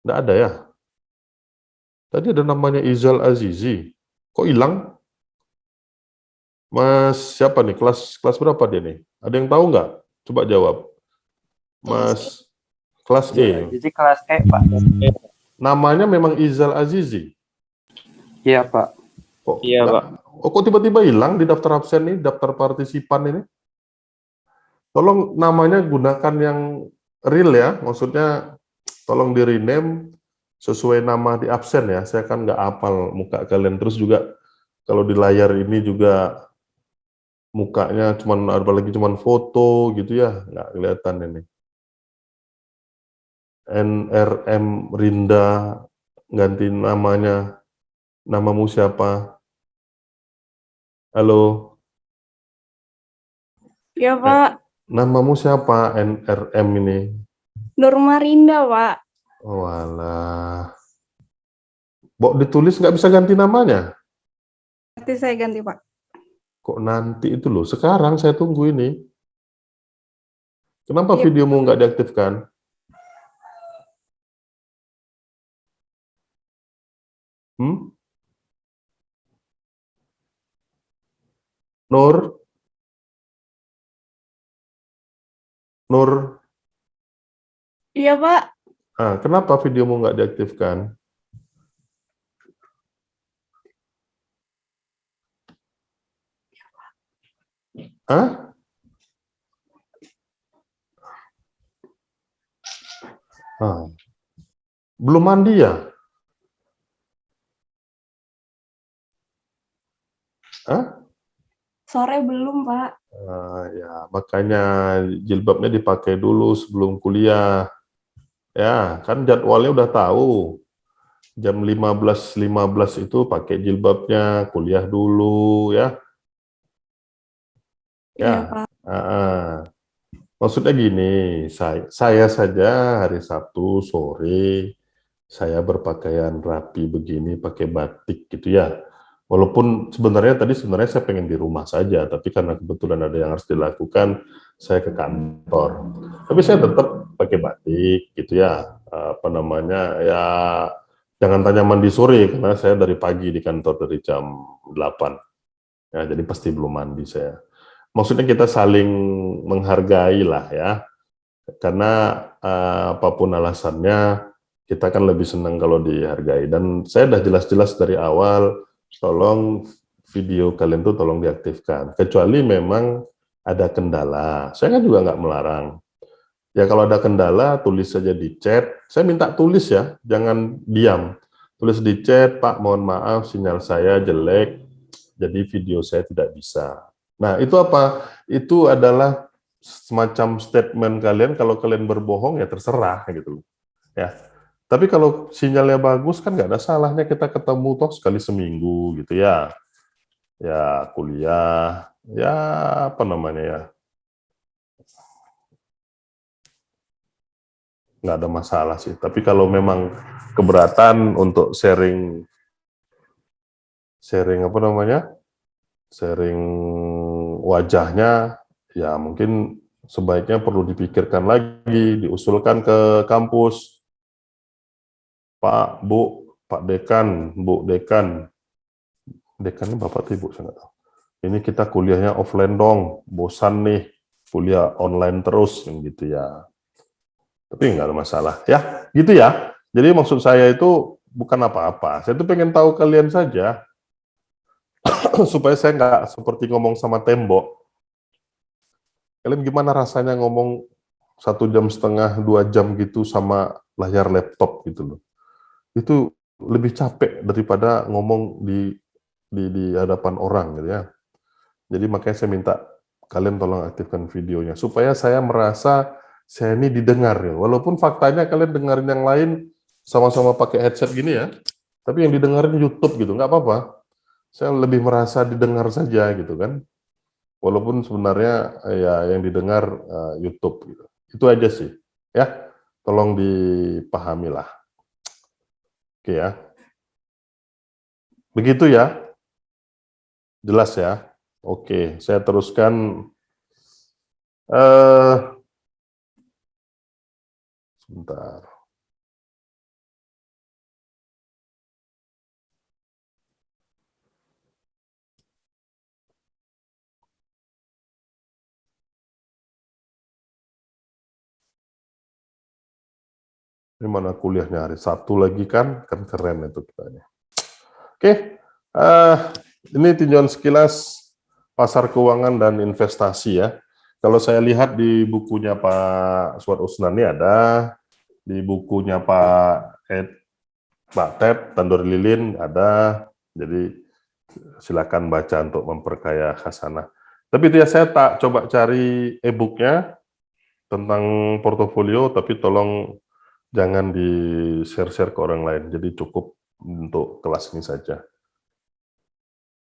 Nggak ada ya? Tadi ada namanya Izal Azizi. Kok hilang? Mas siapa nih? Kelas berapa dia nih? Ada yang tahu nggak? Coba jawab. Mas kelas E. Jadi kelas E, Pak. Namanya memang Izal Azizi. Iya, Pak. Kok Iya, nggak- Pak. kok tiba-tiba hilang di daftar absen ini, daftar partisipan ini? Tolong namanya gunakan yang real ya, maksudnya tolong di rename sesuai nama di absen ya. Saya kan nggak hafal muka kalian, terus juga kalau di layar ini juga mukanya cuman apalagi cuman foto gitu ya, nggak kelihatan ini. NRM Rinda ganti namanya. Namamu siapa? Halo. Ya, Pak. Namamu siapa NRM ini? Nurmarinda, Pak. Oh alah. Bok ditulis nggak bisa ganti namanya? Nanti saya ganti, Pak. Kok nanti itu loh? Sekarang saya tunggu ini. Kenapa Iya. videomu nggak diaktifkan? Hmm? Nur? Nur? Iya, Pak. Kenapa videomu nggak diaktifkan? Hah? Belum mandi ya? Hah? Sore belum, Pak. Ya, makanya jilbabnya dipakai dulu sebelum kuliah. Ya, kan jadwalnya udah tahu. Jam 15.15 itu pakai jilbabnya, kuliah dulu ya. Iya, Ya. Pak. Maksudnya gini, saya saja hari Sabtu sore saya berpakaian rapi begini pakai batik gitu ya. Walaupun sebenarnya saya pengen di rumah saja, tapi karena kebetulan ada yang harus dilakukan, saya ke kantor. Tapi saya tetap pakai batik gitu ya. Apa namanya? Ya jangan tanya mandi sore karena saya dari pagi di kantor dari jam 8. Ya, jadi pasti belum mandi saya. Maksudnya kita saling menghargai lah ya. Karena apapun alasannya, kita kan lebih senang kalau dihargai. Dan saya udah jelas-jelas dari awal, tolong video kalian tuh tolong diaktifkan. Kecuali memang ada kendala. Saya kan juga nggak melarang. Ya kalau ada kendala, tulis saja di chat. Saya minta tulis ya, jangan diam. Tulis di chat, Pak mohon maaf sinyal saya jelek, jadi video saya tidak bisa. Nah itu apa? Itu adalah semacam statement kalian, kalau kalian berbohong ya terserah gitu loh. Ya. Tapi kalau sinyalnya bagus kan nggak ada salahnya kita ketemu toh sekali seminggu gitu ya. Ya kuliah, ya apa namanya ya. Nggak ada masalah sih. Tapi kalau memang keberatan untuk sharing apa namanya? Sharing wajahnya, ya mungkin sebaiknya perlu dipikirkan lagi, diusulkan ke kampus. Pak, Bu, Pak Dekan, Bu Dekan. Dekannya Bapak atau Ibu, saya nggak tahu. Ini kita kuliahnya offline dong, bosan nih, kuliah online terus, gitu ya. Tapi nggak ada masalah. Ya, gitu ya. Jadi maksud saya itu bukan apa-apa. Saya tuh pengen tahu kalian saja, supaya saya nggak seperti ngomong sama tembok. Kalian gimana rasanya ngomong 1,5 jam, 2 jam gitu sama layar laptop gitu loh. Itu lebih capek daripada ngomong di hadapan orang gitu ya. Jadi makanya saya minta kalian tolong aktifkan videonya supaya saya merasa saya ini didengar ya. Walaupun faktanya kalian dengerin yang lain sama-sama pakai headset gini ya, tapi yang didengarin YouTube gitu, nggak apa-apa. Saya lebih merasa didengar saja gitu kan. Walaupun sebenarnya ya yang didengar YouTube gitu. Itu aja sih. Ya, tolong dipahami lah. Oke ya. Begitu ya. Jelas ya. Oke, saya teruskan. Sebentar. Ini mana kuliahnya hari Sabtu lagi kan keren itu kitanya. Oke, ini tinjauan sekilas pasar keuangan dan investasi ya. Kalau saya lihat di bukunya Pak Suat Usnani ada, di bukunya Pak Ted Tandur Lilin ada, jadi silakan baca untuk memperkaya khasanah. Tapi itu ya saya tak coba cari e-booknya tentang portofolio, tapi tolong jangan di-share ke orang lain. Jadi cukup untuk kelas ini saja.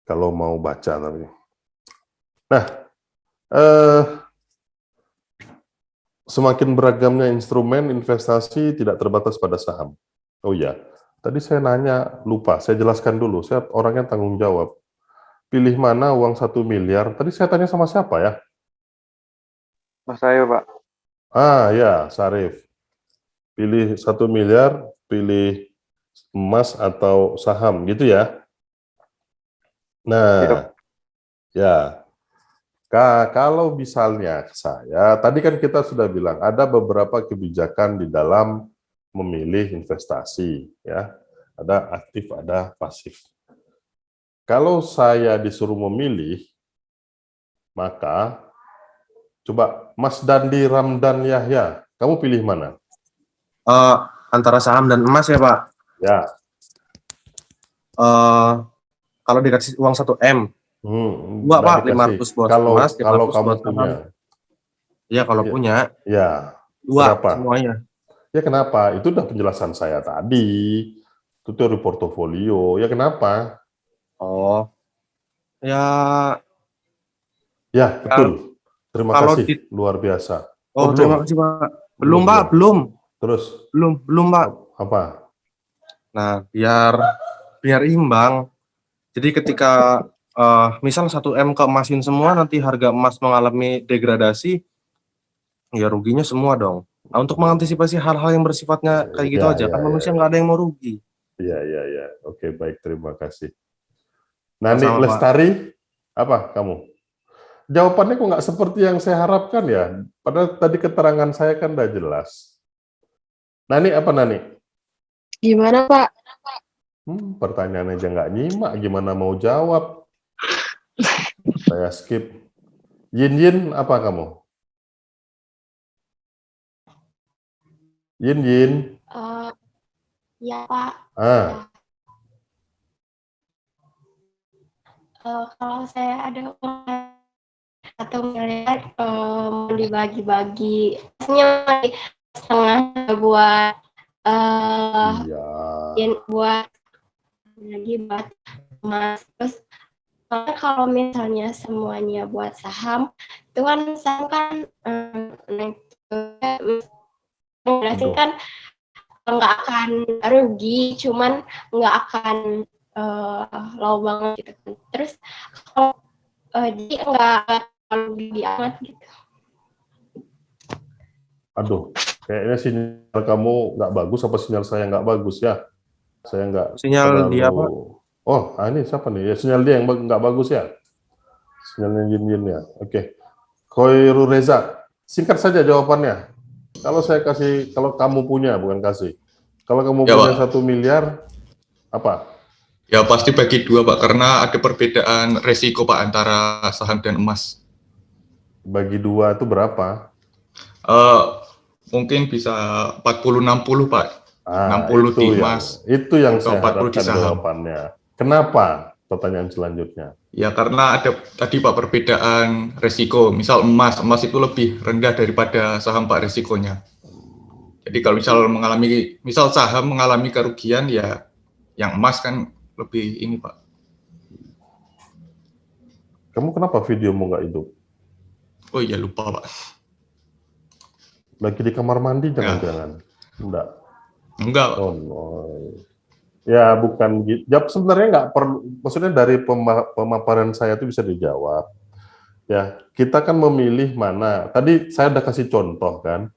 Kalau mau baca tapi. Nah, semakin beragamnya instrumen investasi tidak terbatas pada saham. Oh iya, tadi saya nanya, lupa, saya jelaskan dulu, saya orangnya tanggung jawab. Pilih mana uang 1 miliar, tadi saya tanya sama siapa ya? Mas saya, Pak. Ah ya, Sarif. Pilih 1 miliar, pilih emas atau saham, gitu ya? Nah, ya. Kalau misalnya saya, tadi kan kita sudah bilang ada beberapa kebijakan di dalam memilih investasi, ya. Ada aktif, ada pasif. Kalau saya disuruh memilih, maka coba Mas Dandi Ramdan Yahya, kamu pilih mana? Antara saham dan emas ya, Pak. Ya. Kalau dikasih uang 1 M, dua, Pak, 500 buat emas, 500 kalau kamu buat punya. saham. Iya, kalau punya. Ya. Dua Berapa? semuanya. Ya kenapa? Itu udah penjelasan saya tadi. Itu teori portofolio. Ya kenapa? Oh. Ya. Ya, betul. Terima Kalau kasih. Luar biasa. Oh, terima kasih, Pak. Belum, Pak, belum. Terus? Belum, Pak. Apa? Nah, biar imbang. Jadi ketika misal 1 M ke emasin semua, nanti harga emas mengalami degradasi, ya ruginya semua dong. Nah, untuk mengantisipasi hal-hal yang bersifatnya kayak gitu aja, kan manusia nggak ada yang mau rugi. Iya. Oke, baik. Terima kasih. Nani Sama-sama, Pak. Lestari, apa kamu? Jawabannya kok nggak seperti yang saya harapkan ya? Padahal tadi keterangan saya kan udah jelas. Nani, apa Nani? Gimana, Pak? Pertanyaan aja nggak nyimak, gimana mau jawab? Saya skip. Yin, apa kamu? Yin. Ya, Pak. Kalau saya ada uang 1 miliar, mau dibagi-bagi. Maksudnya setengah buat buat lagi buat emas. Terus kalau misalnya semuanya buat saham, itu kan saham kan berarti kan nggak akan rugi, cuman nggak akan low banget gitu kan. Terus kalau jadi nggak rugi amat gitu. Aduh, kayaknya sinyal kamu nggak bagus apa sinyal saya nggak bagus ya? Saya nggak. Sinyal dia, Pak. Oh, ini siapa nih? Ya, sinyal dia yang nggak bagus ya? Sinyalnya Yin ya. Oke. Khoirul Reza, singkat saja jawabannya. Kalau kamu punya, bukan kasih. Kalau kamu punya Pak. 1 miliar, apa? Ya pasti bagi 2, Pak, karena ada perbedaan resiko, Pak, antara saham dan emas. Bagi 2 itu berapa? Mungkin bisa 40-60, Pak. 60 di emas. Itu yang saya 40 di harapkan saham. jawabannya. Kenapa? Pertanyaan selanjutnya. Ya karena ada tadi, Pak, perbedaan resiko. Misal emas itu lebih rendah daripada saham, Pak, resikonya. Jadi kalau misal saham mengalami kerugian, ya yang emas kan lebih ini, Pak. Kamu kenapa videomu nggak hidup? Oh iya, lupa, Pak. Lagi di kamar mandi jangan-jangan? Enggak. Pak. Oh, no. Ya bukan gitu. Jawab sebenarnya nggak perlu. Maksudnya dari pemaparan saya itu bisa dijawab. Ya, kita kan memilih mana. Tadi saya udah kasih contoh kan.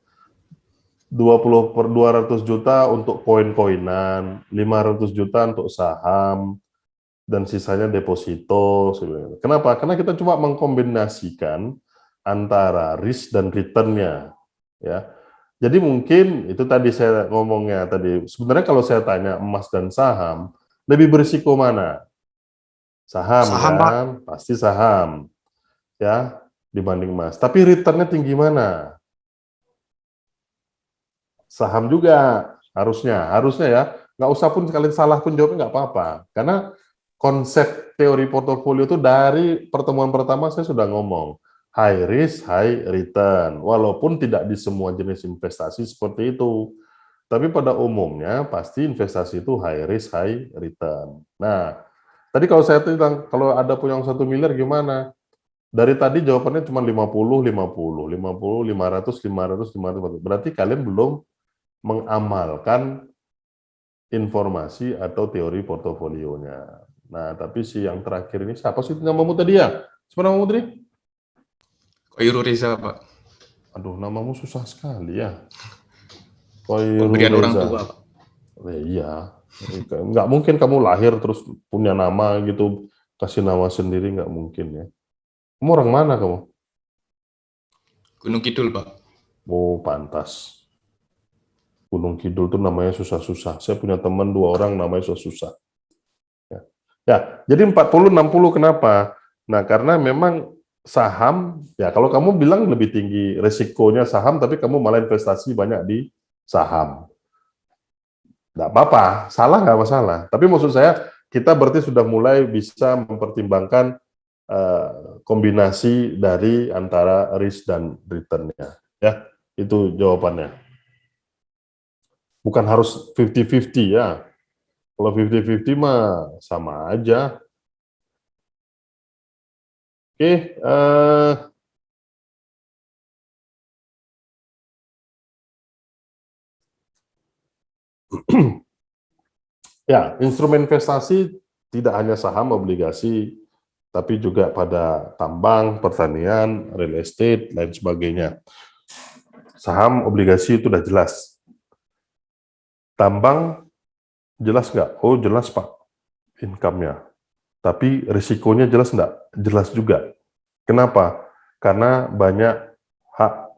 200 juta untuk koin-koinan, 500 juta untuk saham, dan sisanya deposito. Kenapa? Karena kita coba mengkombinasikan antara risk dan return-nya. Ya. Jadi mungkin itu tadi saya ngomongnya tadi. Sebenarnya kalau saya tanya emas dan saham, lebih berisiko mana? Saham kan? Pak. Pasti saham. Ya, dibanding emas. Tapi return-nya tinggi mana? Saham juga harusnya ya. Nggak usah pun sekali salah pun jawabnya nggak apa-apa. Karena konsep teori portofolio itu dari pertemuan pertama saya sudah ngomong. High risk, high return. Walaupun tidak di semua jenis investasi seperti itu. Tapi pada umumnya pasti investasi itu high risk, high return. Nah, tadi kalau saya bilang, kalau ada punya 1 miliar gimana? Dari tadi jawabannya cuma 50, 50, 50, 500, 500, 500. Berarti kalian belum mengamalkan informasi atau teori portofolionya. Nah, tapi si yang terakhir ini siapa sih namamu tadi ya? Siapa namamu tadi? Koiru Reza, Pak. Aduh, namamu susah sekali ya. Pemberian orang tua, Pak. Iya, nggak mungkin kamu lahir terus punya nama gitu, kasih nama sendiri, nggak mungkin ya. Kamu orang mana kamu? Gunung Kidul, Pak. Oh, pantas. Gunung Kidul tuh namanya susah-susah. Saya punya teman 2 orang namanya susah-susah. Ya, jadi 40-60 kenapa? Nah, karena memang saham, ya kalau kamu bilang lebih tinggi resikonya saham, tapi kamu malah investasi banyak di saham. Nggak apa-apa, salah nggak masalah. Tapi maksud saya, kita berarti sudah mulai bisa mempertimbangkan kombinasi dari antara risk dan return-nya. Ya, itu jawabannya. Bukan harus 50-50 ya. Kalau 50-50 mah sama aja. Oke, ya, instrumen investasi tidak hanya saham, obligasi, tapi juga pada tambang, pertanian, real estate, lain sebagainya. Saham, obligasi itu sudah jelas. Tambang, jelas nggak? Oh, jelas Pak, income-nya. Tapi risikonya jelas nggak? Jelas juga. Kenapa? Karena banyak hak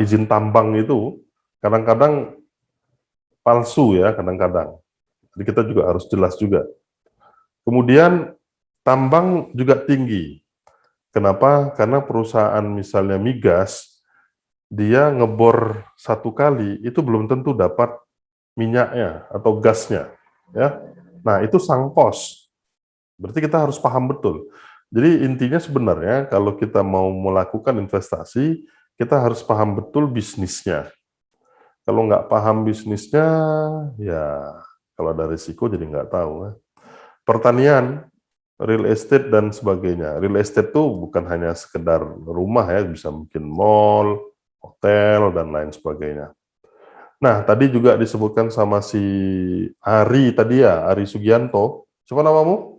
izin tambang itu kadang-kadang palsu ya, kadang-kadang. Jadi kita juga harus jelas juga. Kemudian tambang juga tinggi. Kenapa? Karena perusahaan misalnya migas, dia ngebor 1 kali itu belum tentu dapat minyaknya atau gasnya, ya. Nah, itu sunk cost. Berarti kita harus paham betul. Jadi intinya sebenarnya kalau kita mau melakukan investasi, kita harus paham betul bisnisnya. Kalau nggak paham bisnisnya, ya kalau ada risiko jadi nggak tahu. Pertanian, real estate dan sebagainya. Real estate itu bukan hanya sekedar rumah ya, bisa mungkin mall, hotel, dan lain sebagainya. Nah, tadi juga disebutkan sama si Ari tadi ya, Ari Sugianto. Siapa namamu?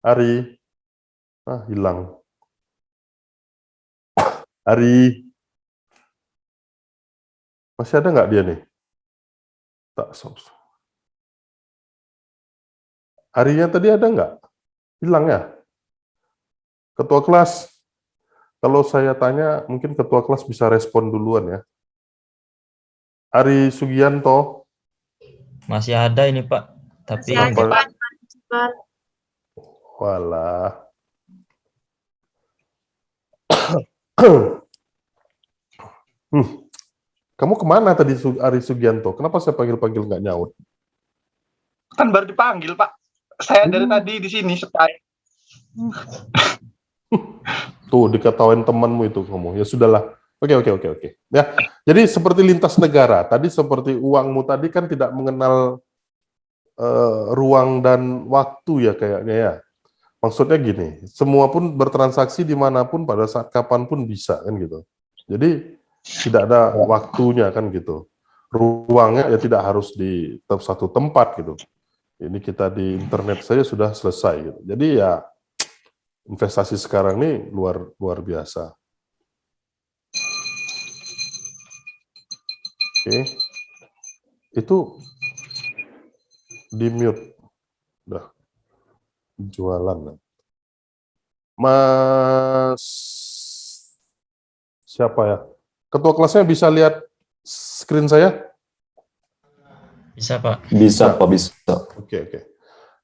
Ari. Ah, hilang. Ari. Masih ada nggak dia nih? Tak, Arinya tadi ada nggak? Hilang ya? Ketua kelas. Kalau saya tanya, mungkin ketua kelas bisa respon duluan ya. Ari Sugianto. Masih ada ini Pak, tapi Masih ada, Pak. Walah. Kamu kemana tadi Ari Sugianto? Kenapa saya panggil-panggil nggak nyaut? Kan baru dipanggil, Pak. Saya dari tadi di sini stay. Tuh, diketawain temanmu itu kamu. Ya sudahlah. Oke. Ya, jadi seperti lintas negara. Tadi seperti uangmu tadi kan tidak mengenal ruang dan waktu ya kayaknya ya. Maksudnya gini, semua pun bertransaksi dimanapun pada saat kapanpun bisa kan gitu. Jadi tidak ada waktunya kan gitu. Ruangnya ya tidak harus di satu tempat gitu. Ini kita di internet saja sudah selesai gitu. Jadi ya investasi sekarang ini luar biasa. Oke. Itu di mute. Udah. Jualan. Mas siapa ya? Ketua kelasnya bisa lihat screen saya? bisa Pak. Bisa, Pak, bisa. Oke.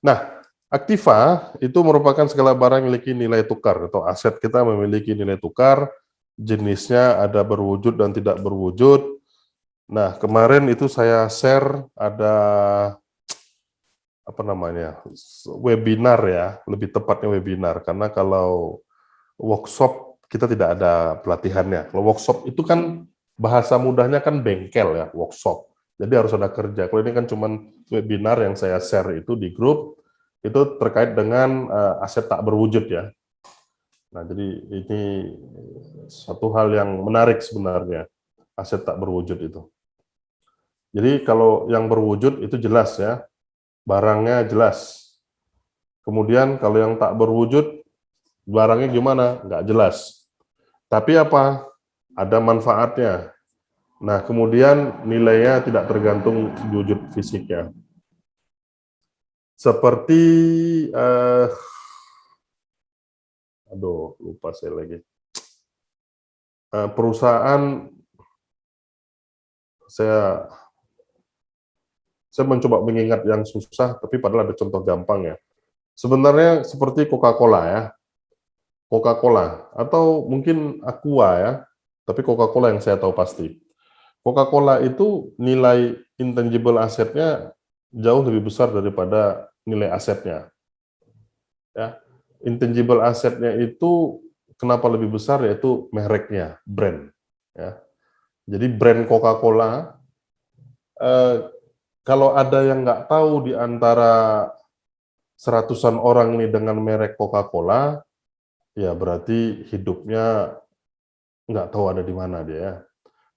Nah, aktiva itu merupakan segala barang yang memiliki nilai tukar atau aset kita memiliki nilai tukar, jenisnya ada berwujud dan tidak berwujud. Nah, kemarin itu saya share ada webinar ya, lebih tepatnya webinar, karena kalau workshop kita tidak ada pelatihannya. Kalau workshop itu kan bahasa mudahnya kan bengkel ya, workshop. Jadi harus ada kerja. Kalau ini kan cuman webinar yang saya share itu di grup, itu terkait dengan aset tak berwujud ya. Nah, jadi ini satu hal yang menarik sebenarnya, aset tak berwujud itu. Jadi kalau yang berwujud itu jelas ya, barangnya jelas. Kemudian kalau yang tak berwujud, barangnya gimana? Nggak jelas. Tapi apa? Ada manfaatnya. Nah, kemudian nilainya tidak tergantung wujud fisiknya. Seperti, aduh, lupa saya lagi. Perusahaan, saya mencoba mengingat yang susah, tapi padahal ada contoh gampang ya. Sebenarnya seperti Coca-Cola ya. Coca-Cola, atau mungkin Aqua ya, tapi Coca-Cola yang saya tahu pasti. Coca-Cola itu nilai intangible asetnya jauh lebih besar daripada nilai asetnya. Ya, intangible asetnya itu kenapa lebih besar, yaitu mereknya, brand. Ya. Jadi brand Coca-Cola, kalau ada yang nggak tahu di antara seratusan orang ini dengan merek Coca-Cola, ya berarti hidupnya nggak tahu ada di mana dia.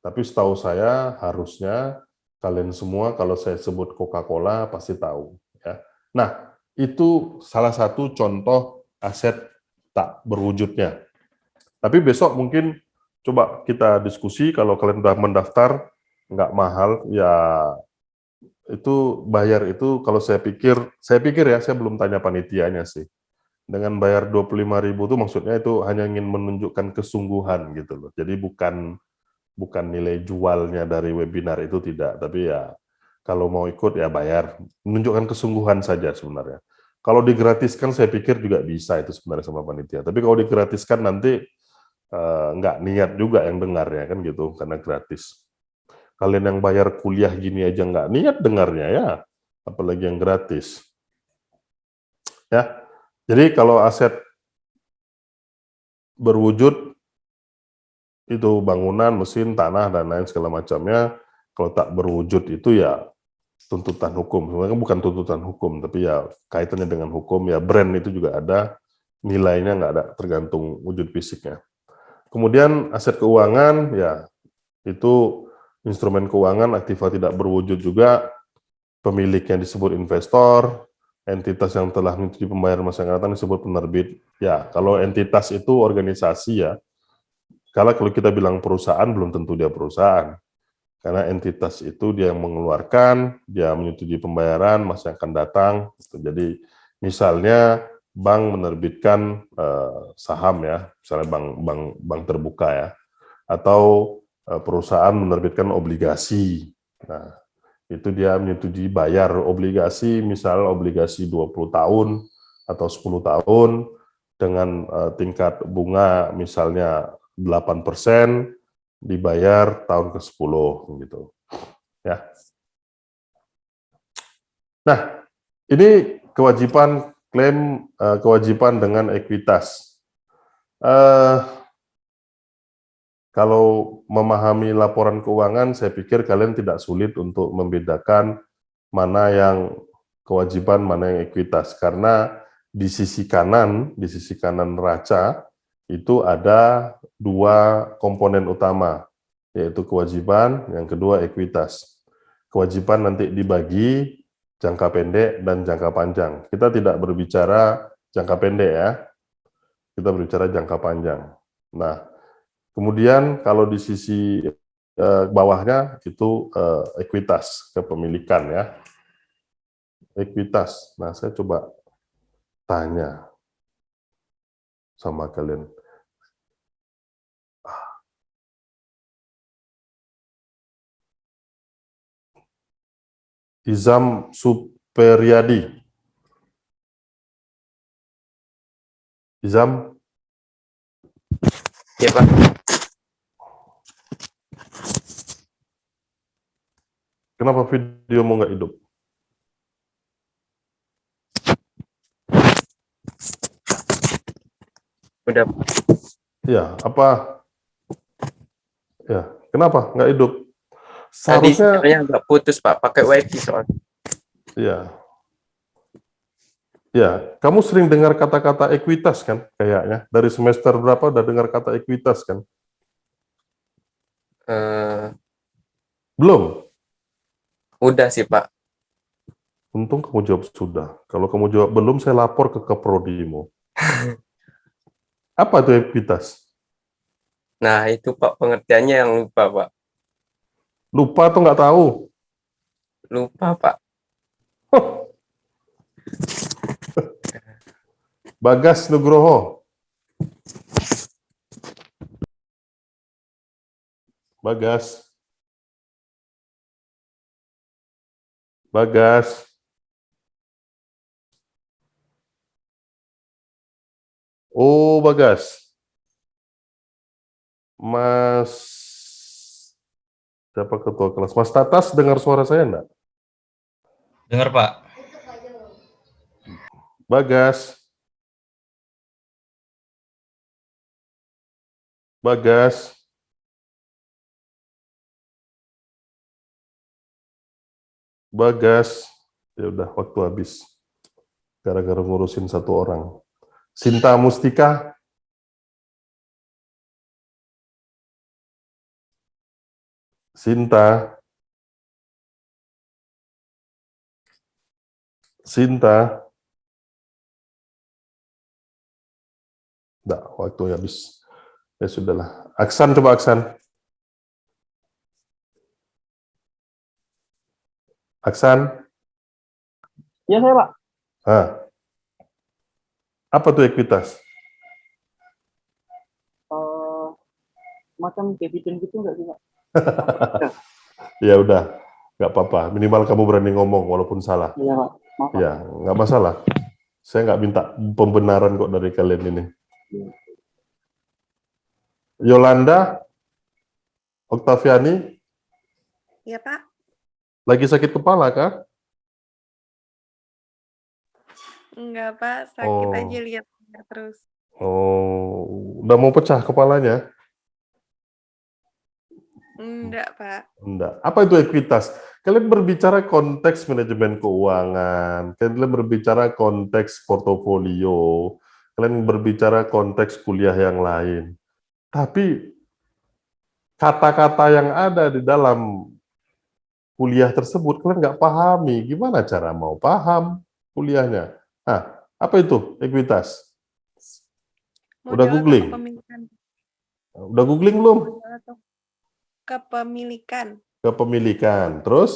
Tapi setahu saya harusnya kalian semua kalau saya sebut Coca-Cola pasti tahu. Ya. Nah, itu salah satu contoh aset tak berwujudnya. Tapi besok mungkin coba kita diskusi, kalau kalian sudah mendaftar, nggak mahal, ya itu bayar itu kalau saya pikir ya, saya belum tanya panitianya sih. Dengan bayar 25.000 itu maksudnya itu hanya ingin menunjukkan kesungguhan gitu loh. Jadi bukan nilai jualnya dari webinar itu, tidak, tapi ya kalau mau ikut ya bayar, menunjukkan kesungguhan saja sebenarnya. Kalau digratiskan saya pikir juga bisa itu sebenarnya sama panitia. Tapi kalau digratiskan nanti nggak niat juga yang dengarnya kan gitu, karena gratis. Kalian yang bayar kuliah gini aja nggak niat dengarnya ya, apalagi yang gratis. Ya, jadi kalau aset berwujud itu bangunan, mesin, tanah, dan lain segala macamnya. Kalau tak berwujud itu ya tuntutan hukum. Sebenarnya bukan tuntutan hukum, tapi ya kaitannya dengan hukum. Ya brand itu juga ada, nilainya nggak ada, tergantung wujud fisiknya. Kemudian aset keuangan, ya itu instrumen keuangan, aktiva tidak berwujud juga, pemiliknya disebut investor, entitas yang telah menyetujui pembayaran masa yang akan datang disebut penerbit. Ya, kalau entitas itu organisasi ya. Kalau kita bilang perusahaan, belum tentu dia perusahaan. Karena entitas itu dia yang mengeluarkan, dia menyetujui pembayaran masa yang akan datang. Jadi misalnya bank menerbitkan saham ya, misalnya bank terbuka ya, atau perusahaan menerbitkan obligasi. Nah, itu dia menyetujui bayar obligasi, misalnya obligasi 20 tahun atau 10 tahun dengan tingkat bunga misalnya 8%, dibayar tahun ke-10 gitu. Ya. Nah, ini kewajiban klaim kewajiban dengan ekuitas. Kalau memahami laporan keuangan, saya pikir kalian tidak sulit untuk membedakan mana yang kewajiban, mana yang ekuitas, karena di sisi kanan neraca itu ada dua komponen utama, yaitu kewajiban, yang kedua ekuitas. Kewajiban nanti dibagi jangka pendek dan jangka panjang. Kita tidak berbicara jangka pendek ya, kita berbicara jangka panjang. Nah, kemudian kalau di sisi bawahnya itu ekuitas, kepemilikan ya. Ekuitas. Nah, saya coba tanya sama kalian. Izam Superyadi. Izam? Ya, Pak. Kenapa videomu nggak hidup? Udah. Ya, apa? Ya, kenapa nggak hidup? Tadi Seharusnya sinyalnya nggak putus, Pak. Pakai wifi soalnya. ya. Ya, kamu sering dengar kata-kata ekuitas kan? Kayaknya dari semester berapa udah dengar kata ekuitas kan? Belum? Udah sih, Pak. Untung kamu jawab sudah. Kalau kamu jawab belum, saya lapor ke keprodimu. Apa itu ekuitas? Nah, itu Pak pengertiannya yang lupa, Pak. Lupa atau nggak tahu? Lupa, Pak. Bagas Nugroho. Bagas. Bagas. Oh, Bagas. Mas, siapa ketua kelas? Mas Tatas dengar suara saya enggak? Dengar, Pak. Bagas. Bagas. Bagas. Ya udah, waktu habis. Gara-gara ngurusin satu orang. Sinta Mustika. Sinta. Sinta. Enggak, waktu habis. Ya sudahlah. Aksan, coba Aksan. Aksan. Ya saya Pak. Ah. Apa tuh ekuitas? Macam dividen gitu nggak sih Pak? Ya udah, nggak apa-apa. Minimal kamu berani ngomong walaupun salah. Iya Pak. Maaf, Pak. Ya, nggak masalah. Saya nggak minta pembenaran kok dari kalian ini. Yolanda, Oktaviani, Iya, Pak. lagi sakit kepala kah? Enggak, Pak. Sakit Oh. aja lihat terus. Oh, udah mau pecah kepalanya? Enggak, Pak. Enggak. Apa itu ekuitas? Kalian berbicara konteks manajemen keuangan, kalian berbicara konteks portofolio, kalian berbicara konteks kuliah yang lain. Tapi kata-kata yang ada di dalam kuliah tersebut kalian nggak pahami. Gimana cara mau paham kuliahnya? Nah, apa itu ekuitas? Udah Modal atau googling? kepemilikan? Udah googling belum? Modal atau kepemilikan? Kepemilikan. Terus?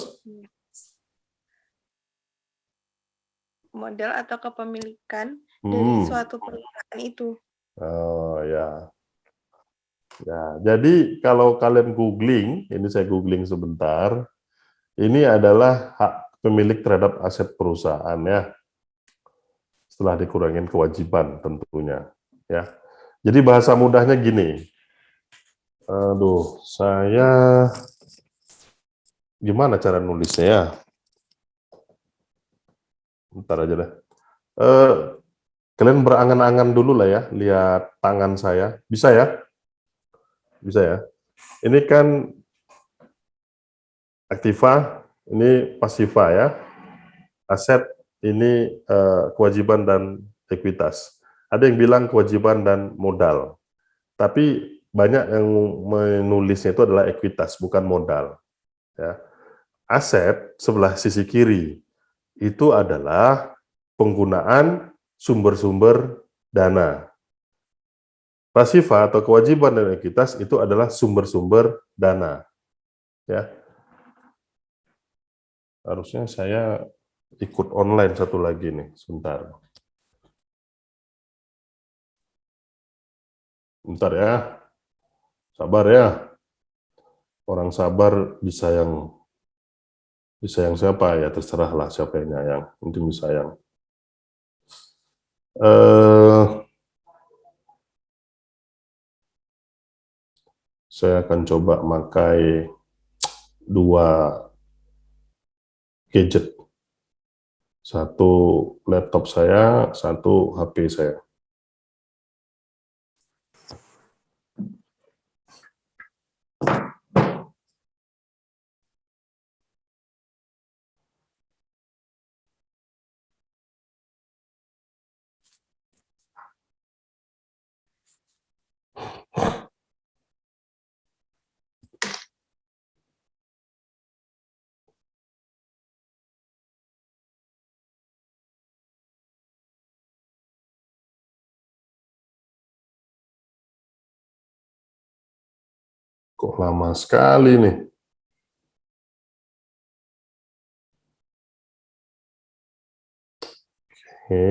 Modal atau kepemilikan dari suatu perusahaan itu. Oh ya. Ya, jadi kalau kalian googling, ini saya googling sebentar. Ini adalah hak pemilik terhadap aset perusahaan ya. Setelah dikurangin kewajiban tentunya, ya. Jadi bahasa mudahnya gini. Aduh, saya gimana cara nulisnya ya? Bentar aja deh. Kalian berangan-angan dulu lah ya, lihat tangan saya. Bisa ya? Bisa ya? Ini kan aktiva, ini pasiva ya. Aset, ini kewajiban dan ekuitas. Ada yang bilang kewajiban dan modal. Tapi banyak yang menulisnya itu adalah ekuitas, bukan modal. Ya. Aset sebelah sisi kiri itu adalah penggunaan sumber-sumber dana. Pasiva atau kewajiban dan ekuitas itu adalah sumber-sumber dana. Ya. Harusnya saya ikut online satu lagi nih, sebentar. Bentar ya. Sabar ya. Orang sabar bisa yang siapa ya, terserah lah siapa yang nyayang. Mungkin bisa yang saya akan coba pakai 2 gadget. Satu laptop saya, satu HP saya. Kok lama sekali nih? Oke.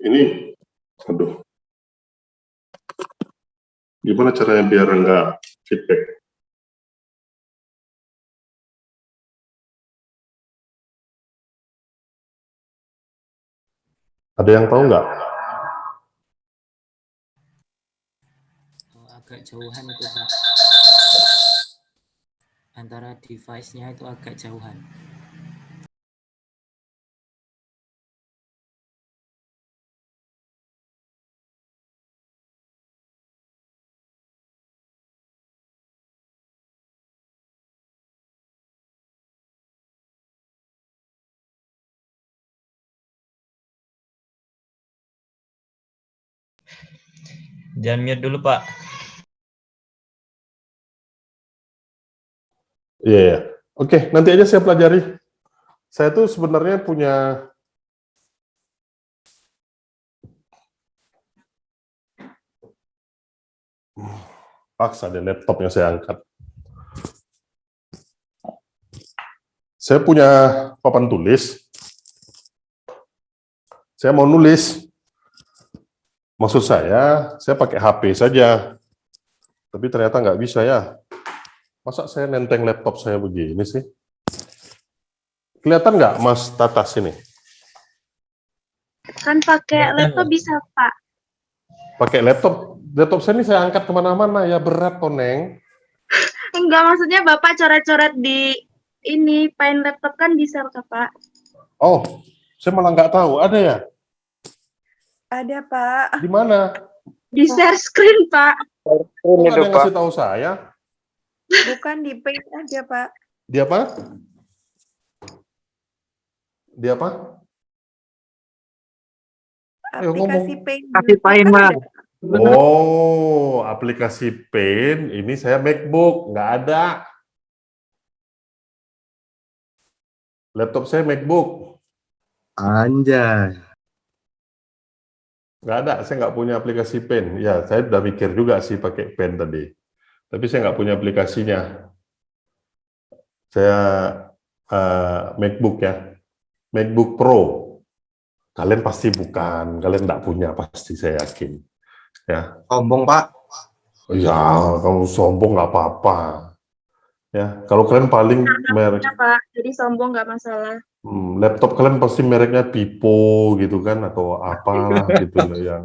Ini, aduh. Gimana caranya biar enggak feedback? Ada yang tahu nggak? Agak jauhan itu Pak. Antara device-nya itu agak jauhan. Jangan mute dulu, Pak. Iya, yeah. Oke, nanti aja saya pelajari. Saya tuh sebenarnya punya paksa deh laptopnya saya angkat. Saya punya papan tulis. Saya mau nulis. Maksud saya pakai HP saja. Tapi ternyata nggak bisa ya. Masa saya nenteng laptop saya begini sih? Kelihatan nggak, Mas Tatas ini? Kan pakai laptop bisa, Pak. Pakai laptop saya ini saya angkat kemana-mana, ya berat kok, Neng. Enggak, maksudnya Bapak coret-coret di ini, Paint laptop kan bisa, Pak. Oh, saya malah nggak tahu. Ada ya? Ada, Pak. Di mana? Di share screen, Pak. Kok nggak ada yang ngasih tahu saya? Bukan di Paint aja, Pak. Di apa? Di apa? Aplikasi Paint. Kasih Paint, Pak. Oh, aplikasi Paint. Ini saya MacBook, nggak ada. Laptop saya MacBook. Anjay. Nggak ada, saya nggak punya aplikasi Paint. Ya, saya udah mikir juga sih pakai Paint tadi. Tapi saya nggak punya aplikasinya. Saya MacBook ya. MacBook Pro. Kalian pasti bukan, kalian nggak punya pasti, saya yakin. Ya. Sombong, Pak. Ya, kamu sombong nggak apa-apa. Ya, kalau kalian paling merek Pak, jadi sombong nggak masalah. laptop kalian pasti mereknya Pipo gitu kan, atau apalah gitu loh yang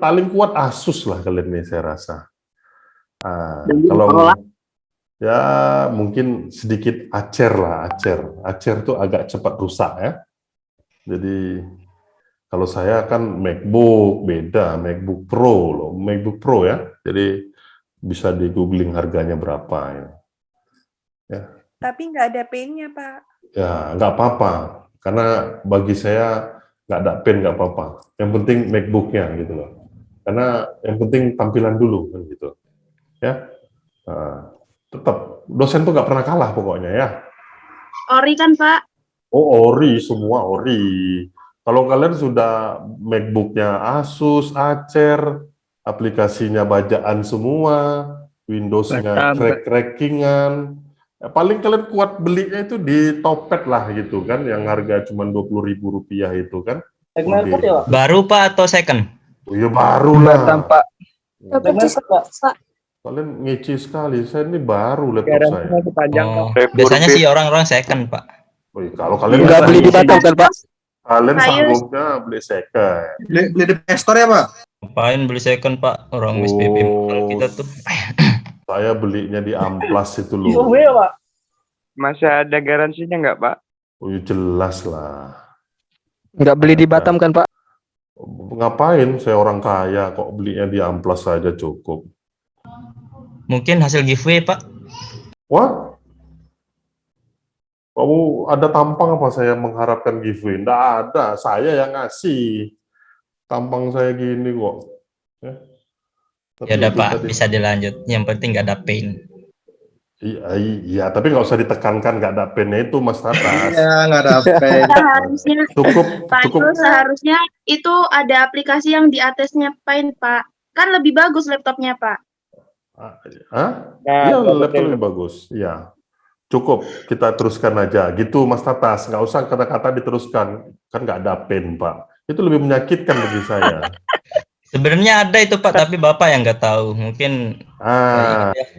paling kuat Asus lah kalian nih saya rasa. Kalau ya mungkin sedikit Acer lah, Acer tuh agak cepat rusak ya. Jadi kalau saya kan MacBook beda, MacBook Pro loh, MacBook Pro ya. Jadi bisa di googling harganya berapa ya. Ya. Tapi nggak ada Paint-nya, Pak. Ya, nggak apa-apa. Karena bagi saya nggak ada Paint nggak apa-apa. Yang penting MacBook-nya gitu loh. Karena yang penting tampilan dulu kan gitu. Ya, tetap dosen tuh nggak pernah kalah pokoknya ya. Ori kan, Pak? Oh, ori, semua ori. Kalau kalian sudah MacBook-nya Asus, Acer, aplikasinya bajaan semua, Windows-nya crack-crackingan, ya, paling kalian kuat belinya itu di Topet lah gitu kan, yang harga cuma Rp20.000 itu kan. Baru, Pak, atau second? Oh iya baru lah. Pak. Kalian ngeci sekali, saya ini baru laptop saya. Oh, biasanya sih orang-orang second, Pak. Oh, iya, kalau kalian Nggak beli di Batam kan, Pak? Kalian sanggupnya beli second. Beli di Store ya, Pak? Ngapain beli second, Pak? Orang SPP kalau kita tuh. Saya belinya di Amplas itu loh. Pak. Masih ada garansinya nggak, Pak? Oh iya, jelas lah. Nggak beli di Batam kan, Pak? Ngapain? Saya orang kaya kok, belinya di Amplas saja cukup. Mungkin hasil giveaway, Pak. Wah? Kamu ada tampang apa saya mengharapkan giveaway? Nggak ada, saya yang ngasih. Tampang saya gini kok. Ya. Tapi Ya udah itu Pak, tadi. bisa dilanjut. Yang penting nggak ada pain. Iya, tapi nggak usah ditekankan nggak ada pennya itu, Mas Tatas. Iya, nggak ada pen. Seharusnya Cukup Pak, seharusnya itu ada aplikasi yang di atasnya Paint, Pak. Kan lebih bagus laptopnya, Pak. Hah? Iya, laptop lebih bagus. Iya. Cukup, kita teruskan aja. Gitu, Mas Tatas. Nggak usah kata-kata diteruskan. Kan nggak ada pen, Pak. Itu lebih menyakitkan bagi saya. Sebenarnya ada itu Pak, tapi Bapak yang nggak tahu. Mungkin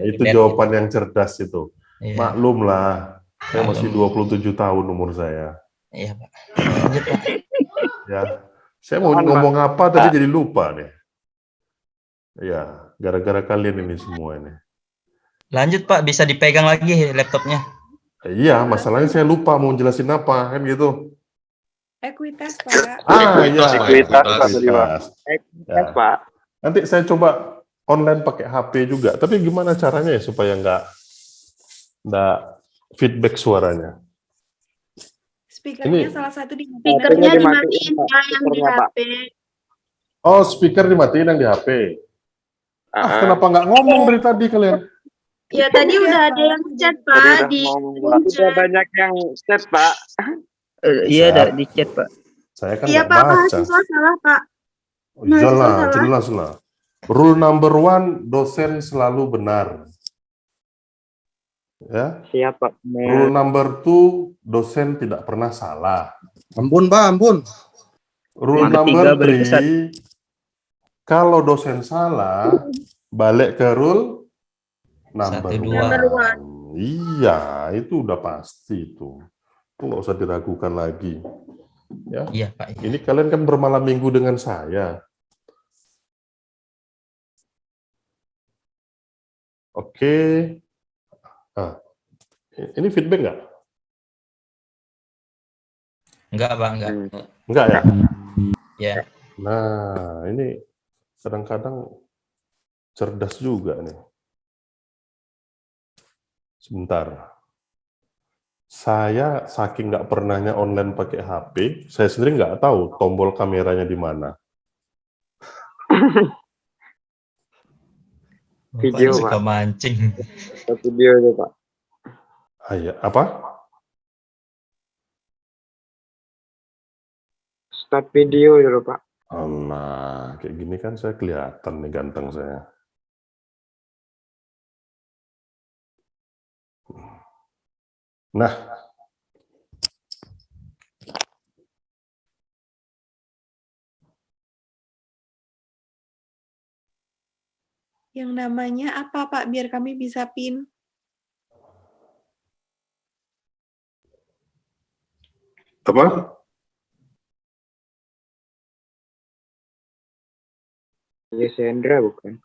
Itu jawaban yang cerdas itu. Iya. Maklum lah. Saya masih Maklum. 27 tahun umur saya. Iya Pak. Lanjut Pak. Ya. Saya mau ngomong apa tadi jadi lupa nih. Ya, gara-gara kalian ini semua ini. Lanjut Pak, bisa dipegang lagi laptopnya. Iya, masalahnya saya lupa mau jelasin apa, kan gitu. Ekuitas, Pak. Ekuitas. Ya. Pak. Nanti saya coba online pakai HP juga. Tapi gimana caranya ya supaya nggak feedback suaranya? Speakernya Ini- salah satu dimatiin. Speakernya dimatiin, Pak, yang di HP. Oh, speaker dimatiin yang di HP. Kenapa nggak ngomong dari tadi kalian? Ya, tadi udah ada yang chat, Pak, di Udah banyak yang chat, Pak. Iya, ada di chat, Pak. Saya kan Iya, nggak Pak, baca. mahasiswa salah, Pak. Jelas lah. Rule number 1, dosen selalu benar. Ya. Siapa? Rule number 2, dosen tidak pernah salah. Ampun, Pak, ampun. Rule Yang number ketiga baru kesat. 3, kalau dosen salah, balik ke rule number 1. Iya, itu udah pasti itu. Itu nggak usah diragukan lagi. Ya. Iya Pak. Ini kalian kan bermalam minggu dengan saya. Oke. Ini feedback nggak? Enggak Pak, enggak. Enggak ya? Ya. Nah, ini kadang-kadang cerdas juga nih. Sebentar. Saya saking nggak pernahnya online pakai HP, saya sendiri nggak tahu tombol kameranya di mana. Video, Bapak suka Pak. mancing. Video itu, Pak. Iya, apa? Start video dulu, Pak. Nah, kayak gini kan saya kelihatan nih ganteng saya. Nah, Yang namanya apa, Pak? Biar kami bisa pin. apa? Iya, Sendra bukan?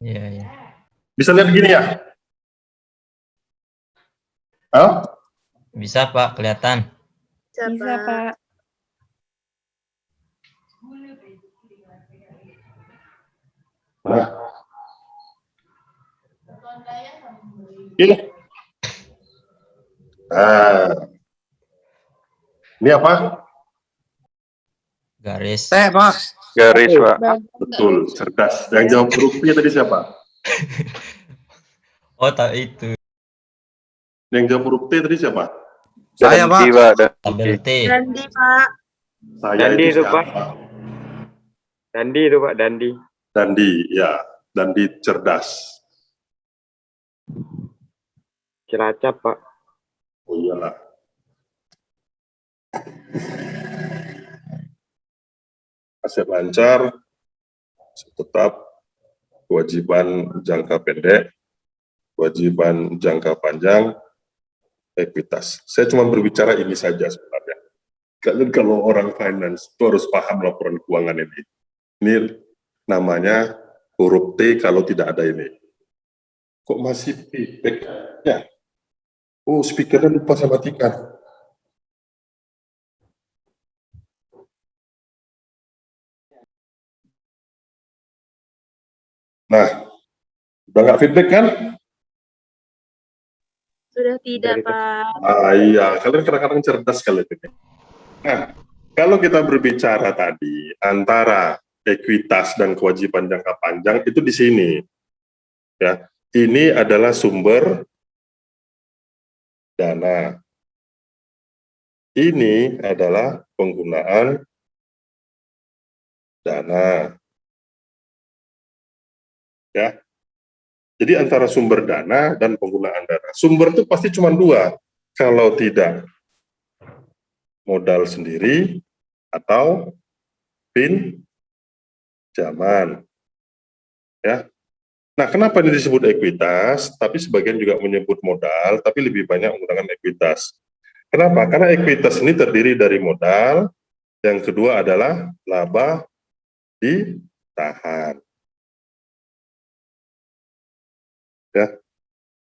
Iya, iya. Bisa lihat gini ya? Hah? Bisa Pak, kelihatan. Bisa, Pak. Nah. Ini. Ini apa? Garis. Pak. Garis, Pak. Betul, cerdas. Yang jawab huruf P tadi siapa? Oh, tak itu. Yang jawab huruf T tadi siapa? Saya, Pak. Tabel T. Dandi, Pak. Saya Dandi itu, siapa? Pak. Dandi itu, Pak. Dandi. Dandi, ya. Dandi cerdas. Cilacap, Pak. Oh iyalah. Aset lancar, tetap, kewajiban jangka pendek, kewajiban jangka panjang, ekuitas. Saya cuma berbicara ini saja sebenarnya. Kalian kalau orang finance itu harus paham laporan keuangan ini. Ini namanya huruf T kalau tidak ada ini. Kok masih feedback? Ya. Oh, speakernya lupa saya matikan. Nah, udah nggak feedback kan? Sudah tidak, Pak. Iya, kalian kadang-kadang cerdas kalian ini. Nah, kalau kita berbicara tadi antara ekuitas dan kewajiban jangka panjang itu di sini. Ya, ini adalah sumber dana. Ini adalah penggunaan dana. Ya. Jadi antara sumber dana dan penggunaan dana. Sumber itu pasti cuma dua. Kalau tidak modal sendiri atau pinjaman. Ya. Nah, kenapa ini disebut ekuitas? Tapi sebagian juga menyebut modal, tapi lebih banyak menggunakan ekuitas. Kenapa? Karena ekuitas ini terdiri dari modal, yang kedua adalah laba ditahan. Ya.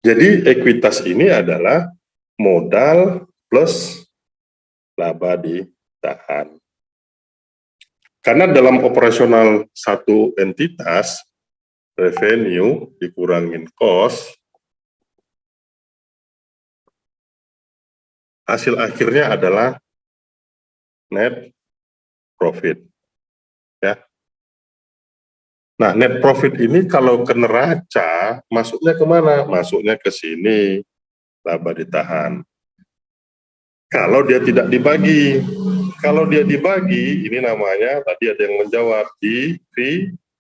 Jadi ekuitas ini adalah modal plus laba ditahan. Karena dalam operasional satu entitas, revenue dikurangin cost, hasil akhirnya adalah net profit. Ya. Nah, net profit ini kalau ke neraca, masuknya kemana? Masuknya ke sini, laba ditahan. Kalau dia tidak dibagi. Kalau dia dibagi, ini namanya, tadi ada yang menjawab, dividen.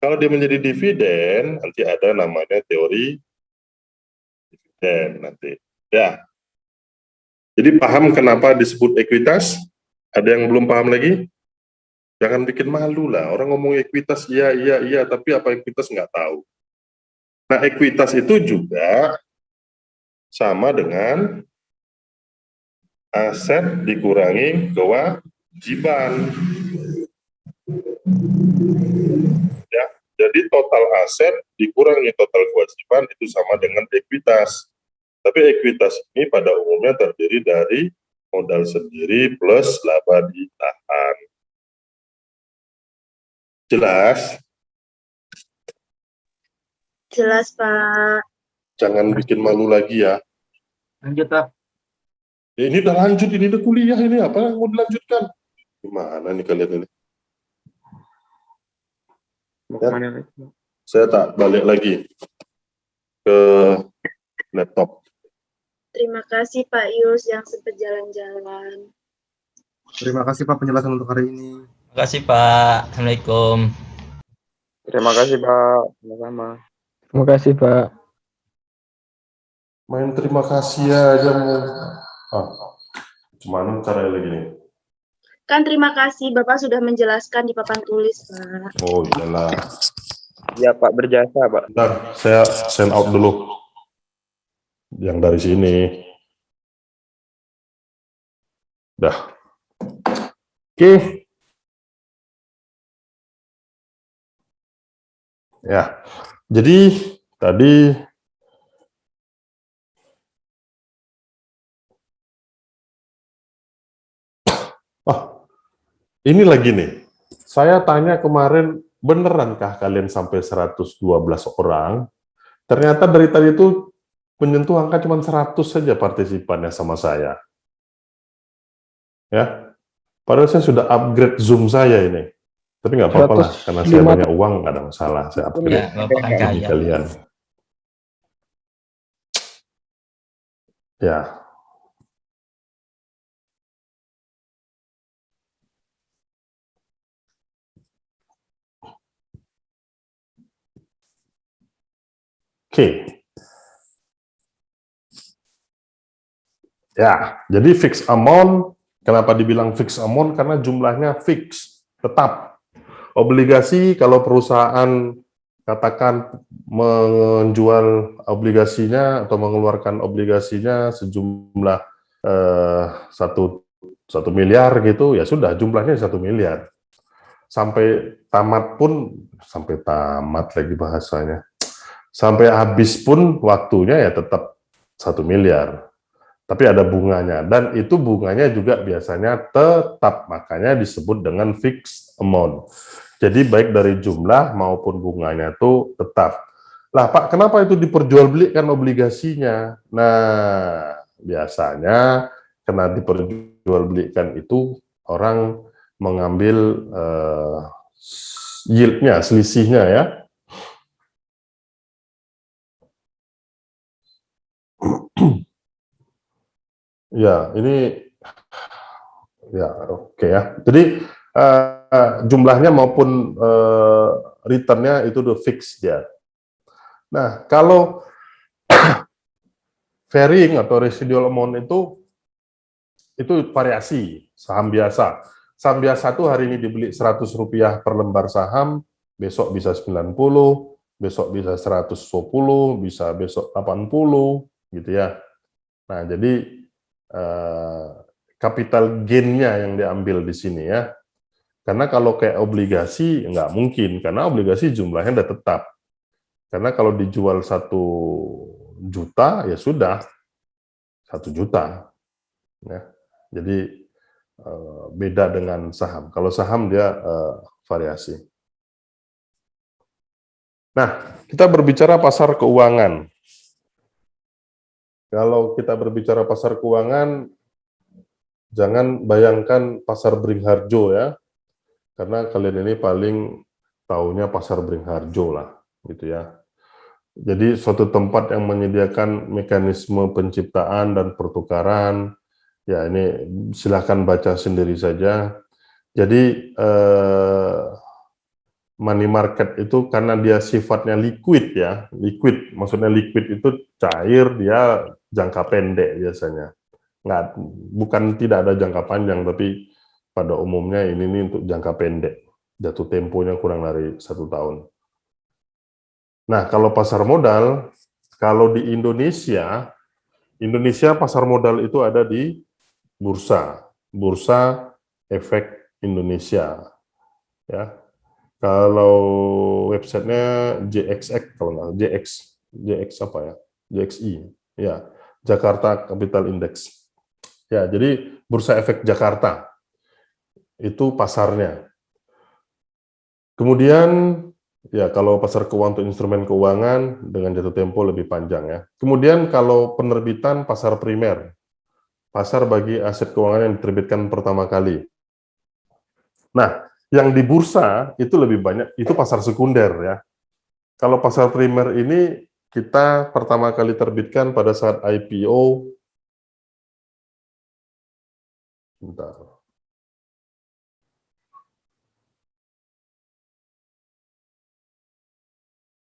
Kalau dia menjadi dividen, nanti ada namanya teori dividen nanti. Ya. Jadi paham kenapa disebut ekuitas? Ada yang belum paham lagi? Jangan bikin malu lah, orang ngomong ekuitas, iya, tapi apa ekuitas nggak tahu. Nah, ekuitas itu juga sama dengan aset dikurangi kewajiban. Ya, jadi total aset dikurangi total kewajiban itu sama dengan ekuitas. Tapi ekuitas ini pada umumnya terdiri dari modal sendiri plus laba ditahan. Jelas? Jelas, Pak. Jangan bikin malu lagi ya. Lanjut, Pak. Ya, ini udah lanjut, ini udah kuliah, ini apa yang mau dilanjutkan? Gimana nih kalian ini? Ya, saya tak balik lagi ke laptop. Terima kasih Pak Yus yang sempat jalan-jalan. Terima kasih Pak penjelasan untuk hari ini. Terima kasih Pak. Assalamualaikum. Terima kasih Pak. Sama-sama. Terima kasih Pak. Main terima kasih aja mau. Gimana caranya lagi nih? Kan terima kasih Bapak sudah menjelaskan di papan tulis, Pak. Oh iyalah. Ya Pak, berjasa Pak. Bentar, saya send out dulu. Yang dari sini. Dah. Oke. Ya, jadi tadi ini lagi nih. Saya tanya kemarin, benerankah kalian sampai 112 orang? Ternyata dari tadi itu menyentuh angka cuma 100 saja partisipannya sama saya. Ya. Padahal saya sudah upgrade Zoom saya ini. Tapi nggak apa-apa lah, karena saya banyak uang, nggak ada masalah. Saya upgrade bagi kalian. Ya. Oke. Ya, jadi fixed amount, kenapa dibilang fixed amount? Karena jumlahnya fix, tetap. Obligasi, kalau perusahaan katakan menjual obligasinya atau mengeluarkan obligasinya sejumlah 1 miliar gitu, ya sudah jumlahnya 1 miliar. Sampai tamat pun, sampai tamat lagi bahasanya, sampai habis pun waktunya ya tetap 1 miliar. Tapi ada bunganya, dan itu bunganya juga biasanya tetap, makanya disebut dengan fixed amount. Jadi baik dari jumlah maupun bunganya itu tetap. Lah Pak, kenapa itu diperjualbelikan obligasinya? Nah, biasanya karena diperjualbelikan itu orang mengambil yield-nya, selisihnya ya. Ya, ini ya oke ya. Jadi jumlahnya maupun return-nya itu udah fix dia. Nah, kalau varying atau residual amount itu variasi saham biasa. Saham biasa tuh hari ini dibeli Rp100 per lembar saham, besok bisa 90, besok bisa 120, bisa besok 80 gitu ya. Nah, jadi capital gain-nya yang diambil di sini ya. Karena kalau kayak obligasi nggak mungkin, karena obligasi jumlahnya udah tetap. Karena kalau dijual 1 juta ya sudah 1 juta. Ya. Jadi beda dengan saham. Kalau saham dia variasi. Nah, kita berbicara pasar keuangan. Kalau kita berbicara pasar keuangan, jangan bayangkan pasar Beringharjo ya, karena kalian ini paling taunya pasar Beringharjo lah, gitu ya. Jadi suatu tempat yang menyediakan mekanisme penciptaan dan pertukaran, ya ini silahkan baca sendiri saja. Jadi money market itu karena dia sifatnya liquid ya, liquid maksudnya liquid itu cair, dia jangka pendek biasanya. Bukan tidak ada jangka panjang, tapi pada umumnya ini untuk jangka pendek, jatuh temponya kurang dari 1 tahun. Nah, kalau pasar modal, kalau di Indonesia pasar modal itu ada di Bursa Efek Indonesia. Ya, kalau websitenya JXX kalau nggak JX apa ya, JXI, ya Jakarta Capital Index. Ya, jadi Bursa Efek Jakarta itu pasarnya. Kemudian ya kalau pasar keuangan untuk instrumen keuangan dengan jatuh tempo lebih panjang ya. Kemudian kalau penerbitan pasar primer, pasar bagi aset keuangan yang diterbitkan pertama kali. Nah, yang di bursa itu lebih banyak, itu pasar sekunder ya. Kalau pasar primer ini kita pertama kali terbitkan pada saat IPO. Bentar.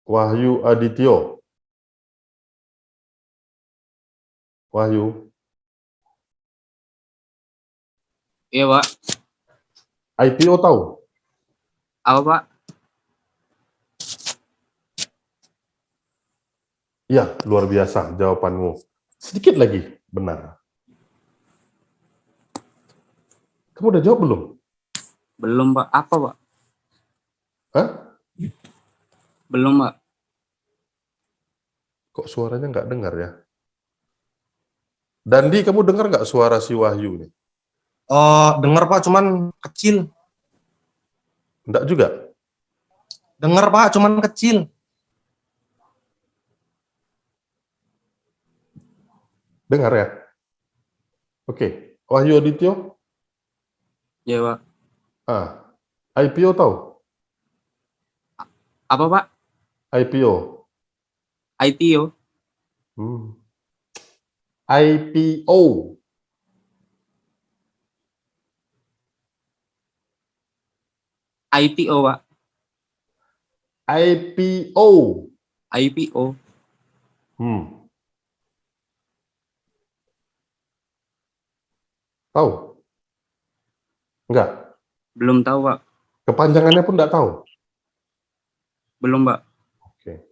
Wahyu Adityo. Wahyu. Iya, Pak. IPO tahu? Apa, Pak? Iya, luar biasa jawabanmu. Sedikit lagi, benar. Kamu udah jawab belum? Belum, Pak. Apa, Pak? Hah? Belum, Pak. Kok suaranya nggak dengar ya? Dandi, kamu dengar nggak suara si Wahyu nih? Dengar Pak, cuman kecil. Enggak juga? Dengar Pak, cuman kecil. Dengar ya? Oke. Wahyu Adityo? Iya, Pak. IPO tahu? Apa, Pak? IPO. IPO. IPO. IPO, Pak. IPO. IPO. Tahu? Enggak? Belum tahu, Pak. Kepanjangannya pun enggak tahu? Belum, Pak. Oke.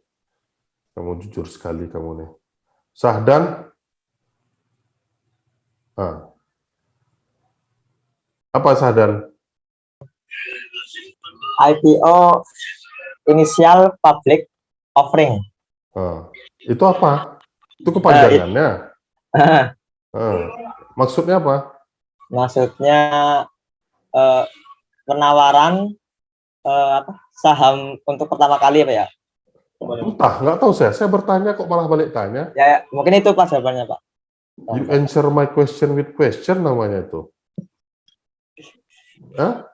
Kamu jujur sekali kamu nih. Sahdan? Apa Sahdan? IPO, initial public offering. Itu apa? Itu kepanjangannya? Maksudnya apa? Maksudnya penawaran saham untuk pertama kali apa ya? Entah, nggak tahu saya bertanya kok malah balik tanya. Ya, mungkin itu Pak jawabannya, Pak. You answer my question with question namanya itu. Hah?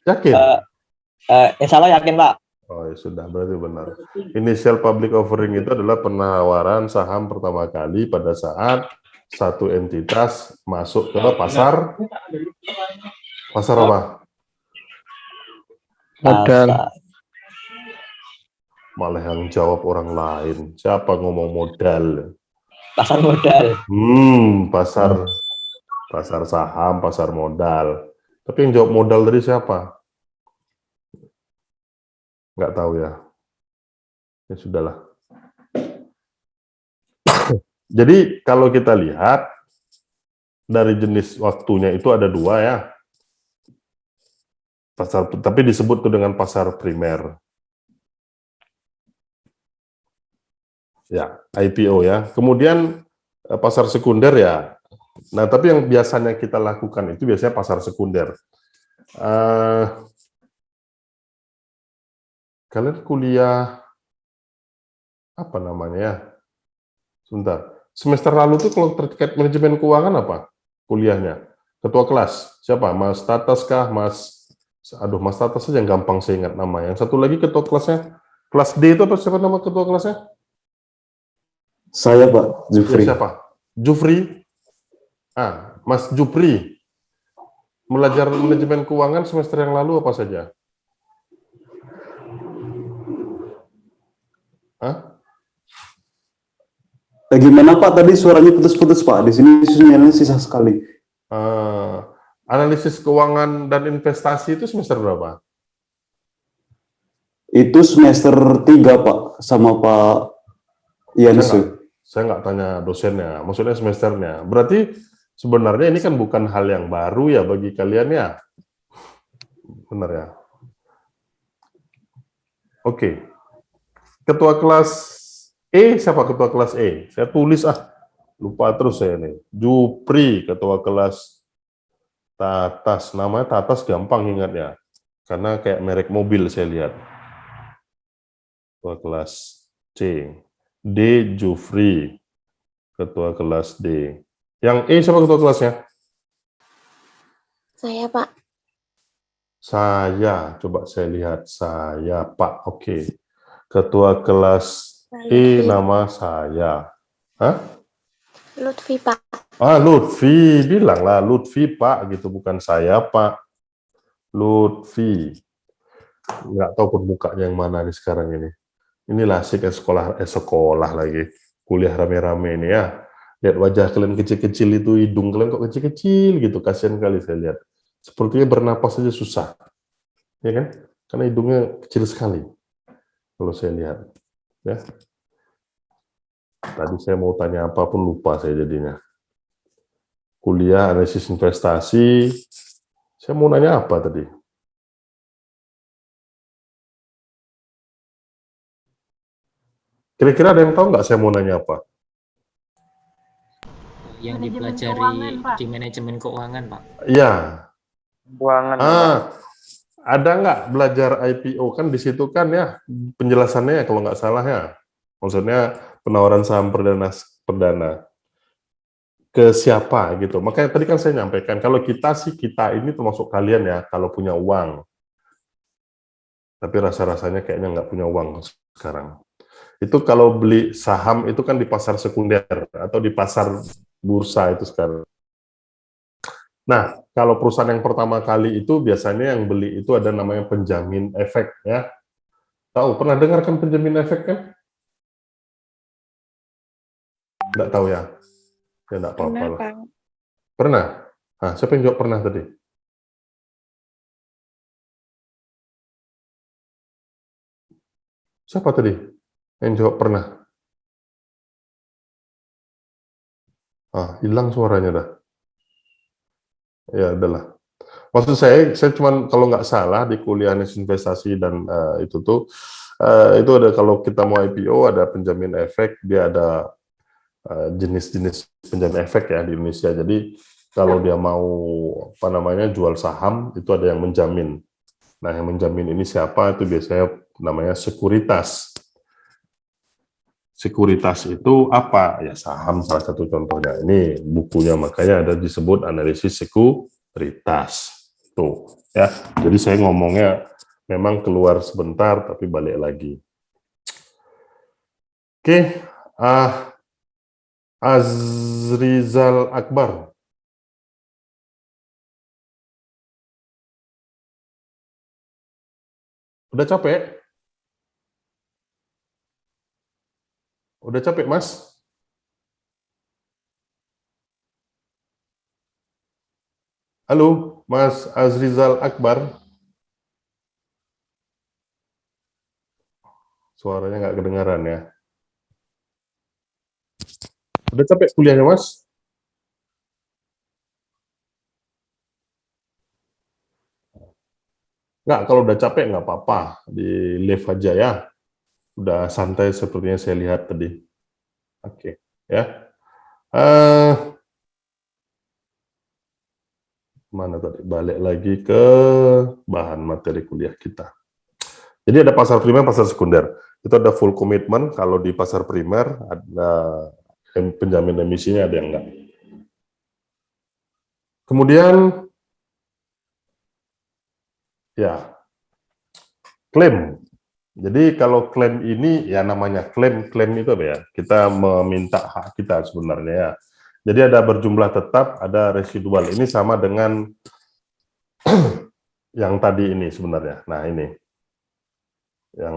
Yakin? Insya Allah yakin, Pak. Oh ya sudah, berarti benar. Initial public offering itu adalah penawaran saham pertama kali pada saat satu entitas masuk ke pasar. Pasar apa? Modal. Malah yang jawab orang lain. Siapa ngomong modal? Pasar modal. Pasar saham, pasar modal. Tapi yang jawab modal tadi siapa? Nggak tahu ya. Ya sudahlah. Jadi kalau kita lihat dari jenis waktunya itu ada dua ya. Pasar, tapi disebut tuh dengan pasar primer. Ya, IPO ya. Kemudian pasar sekunder ya. Nah, tapi yang biasanya kita lakukan itu biasanya pasar sekunder. Kalian kuliah apa namanya ya? Sebentar. Semester lalu tuh kalau terkait manajemen keuangan apa kuliahnya? Ketua kelas siapa? Mas Tatas kah? Mas Tatas saja yang gampang saya ingat nama. Yang satu lagi ketua kelasnya kelas D itu apa, siapa nama ketua kelasnya? Saya, Pak, Jufri. Ya, siapa? Jufri. Mas Jufri. Belajar manajemen keuangan semester yang lalu apa saja? Gimana Pak? Tadi suaranya putus-putus Pak. Di sini sinyalnya sisa sekali. Analisis keuangan dan investasi itu semester berapa? Itu semester 3 Pak, sama Pak Yansu. Saya nggak tanya dosennya, maksudnya semesternya. Berarti sebenarnya ini kan bukan hal yang baru ya bagi kalian ya? Benar ya? Oke. Ketua kelas E, siapa ketua kelas E? Saya tulis lupa terus saya nih. Jupri, ketua kelas Tatas. Namanya Tatas gampang ingatnya. Karena kayak merek mobil saya lihat. Ketua kelas C. D, Jufri, ketua kelas D. Yang E siapa ketua kelasnya? Saya, Pak. Saya, coba saya lihat. Saya, Pak. Oke. Ketua kelas E nama saya. Lutfi, Pak. Lutfi. Bilanglah Lutfi, Pak. Gitu, bukan saya, Pak. Lutfi. Nggak tahu pun mukanya yang mana nih sekarang ini. Inilah asik sekolah lagi. Kuliah rame-rame ini ya. Lihat wajah kalian kecil-kecil itu, hidung kalian kok kecil-kecil gitu. Kasihan kali saya lihat. Sepertinya bernapas saja susah. Ya kan? Karena hidungnya kecil sekali. Kalau saya lihat. Ya. Tadi saya mau tanya apa pun lupa saya jadinya. Kuliah analisis investasi. Saya mau nanya apa tadi? Kira-kira ada yang tahu nggak saya mau nanya apa? Yang dipelajari di manajemen keuangan, Pak. Iya. Keuangan. Ada nggak belajar IPO? Kan di situ kan ya penjelasannya kalau nggak salah ya. Maksudnya penawaran saham perdana ke siapa gitu. Makanya tadi kan saya nyampaikan kalau kita ini termasuk kalian ya kalau punya uang. Tapi rasa-rasanya kayaknya nggak punya uang sekarang. Itu kalau beli saham itu kan di pasar sekunder atau di pasar bursa itu sekarang. Nah, kalau perusahaan yang pertama kali itu biasanya yang beli itu ada namanya penjamin efek ya. Tahu, pernah dengar kan penjamin efek kan? Nggak tahu ya? Ya nggak apa-apa lah. Pernah? Siapa yang jawab pernah tadi? Siapa tadi yang jawab pernah? Hilang suaranya dah. Ya, adalah. Maksud saya cuma kalau nggak salah di kuliah investasi dan itu ada kalau kita mau IPO ada penjamin efek, dia ada jenis-jenis penjamin efek ya di Indonesia. Jadi kalau dia mau jual saham itu ada yang menjamin. Nah, yang menjamin ini siapa? Itu biasanya namanya sekuritas. Sekuritas itu apa? Ya saham salah satu contohnya. Ini bukunya makanya ada disebut analisis sekuritas. Tuh, ya. Jadi saya ngomongnya memang keluar sebentar tapi balik lagi. Oke, Azrizal Akbar. Udah capek? Udah capek, Mas? Halo, Mas Azrizal Akbar. Suaranya nggak kedengaran ya. Udah capek kuliahnya, Mas? Nggak, kalau udah capek nggak apa-apa. Di live aja ya. Udah santai sepertinya saya lihat tadi. Oke, ya. Mana tadi? Balik lagi ke bahan materi kuliah kita. Jadi ada pasar primer, pasar sekunder. Itu ada full commitment. Kalau di pasar primer ada penjamin emisinya, ada yang enggak. Kemudian ya klaim. Jadi kalau klaim ini ya namanya klaim itu apa ya? Kita meminta hak kita sebenarnya ya. Jadi ada berjumlah tetap, ada residual. Ini sama dengan yang tadi ini sebenarnya. Nah ini, yang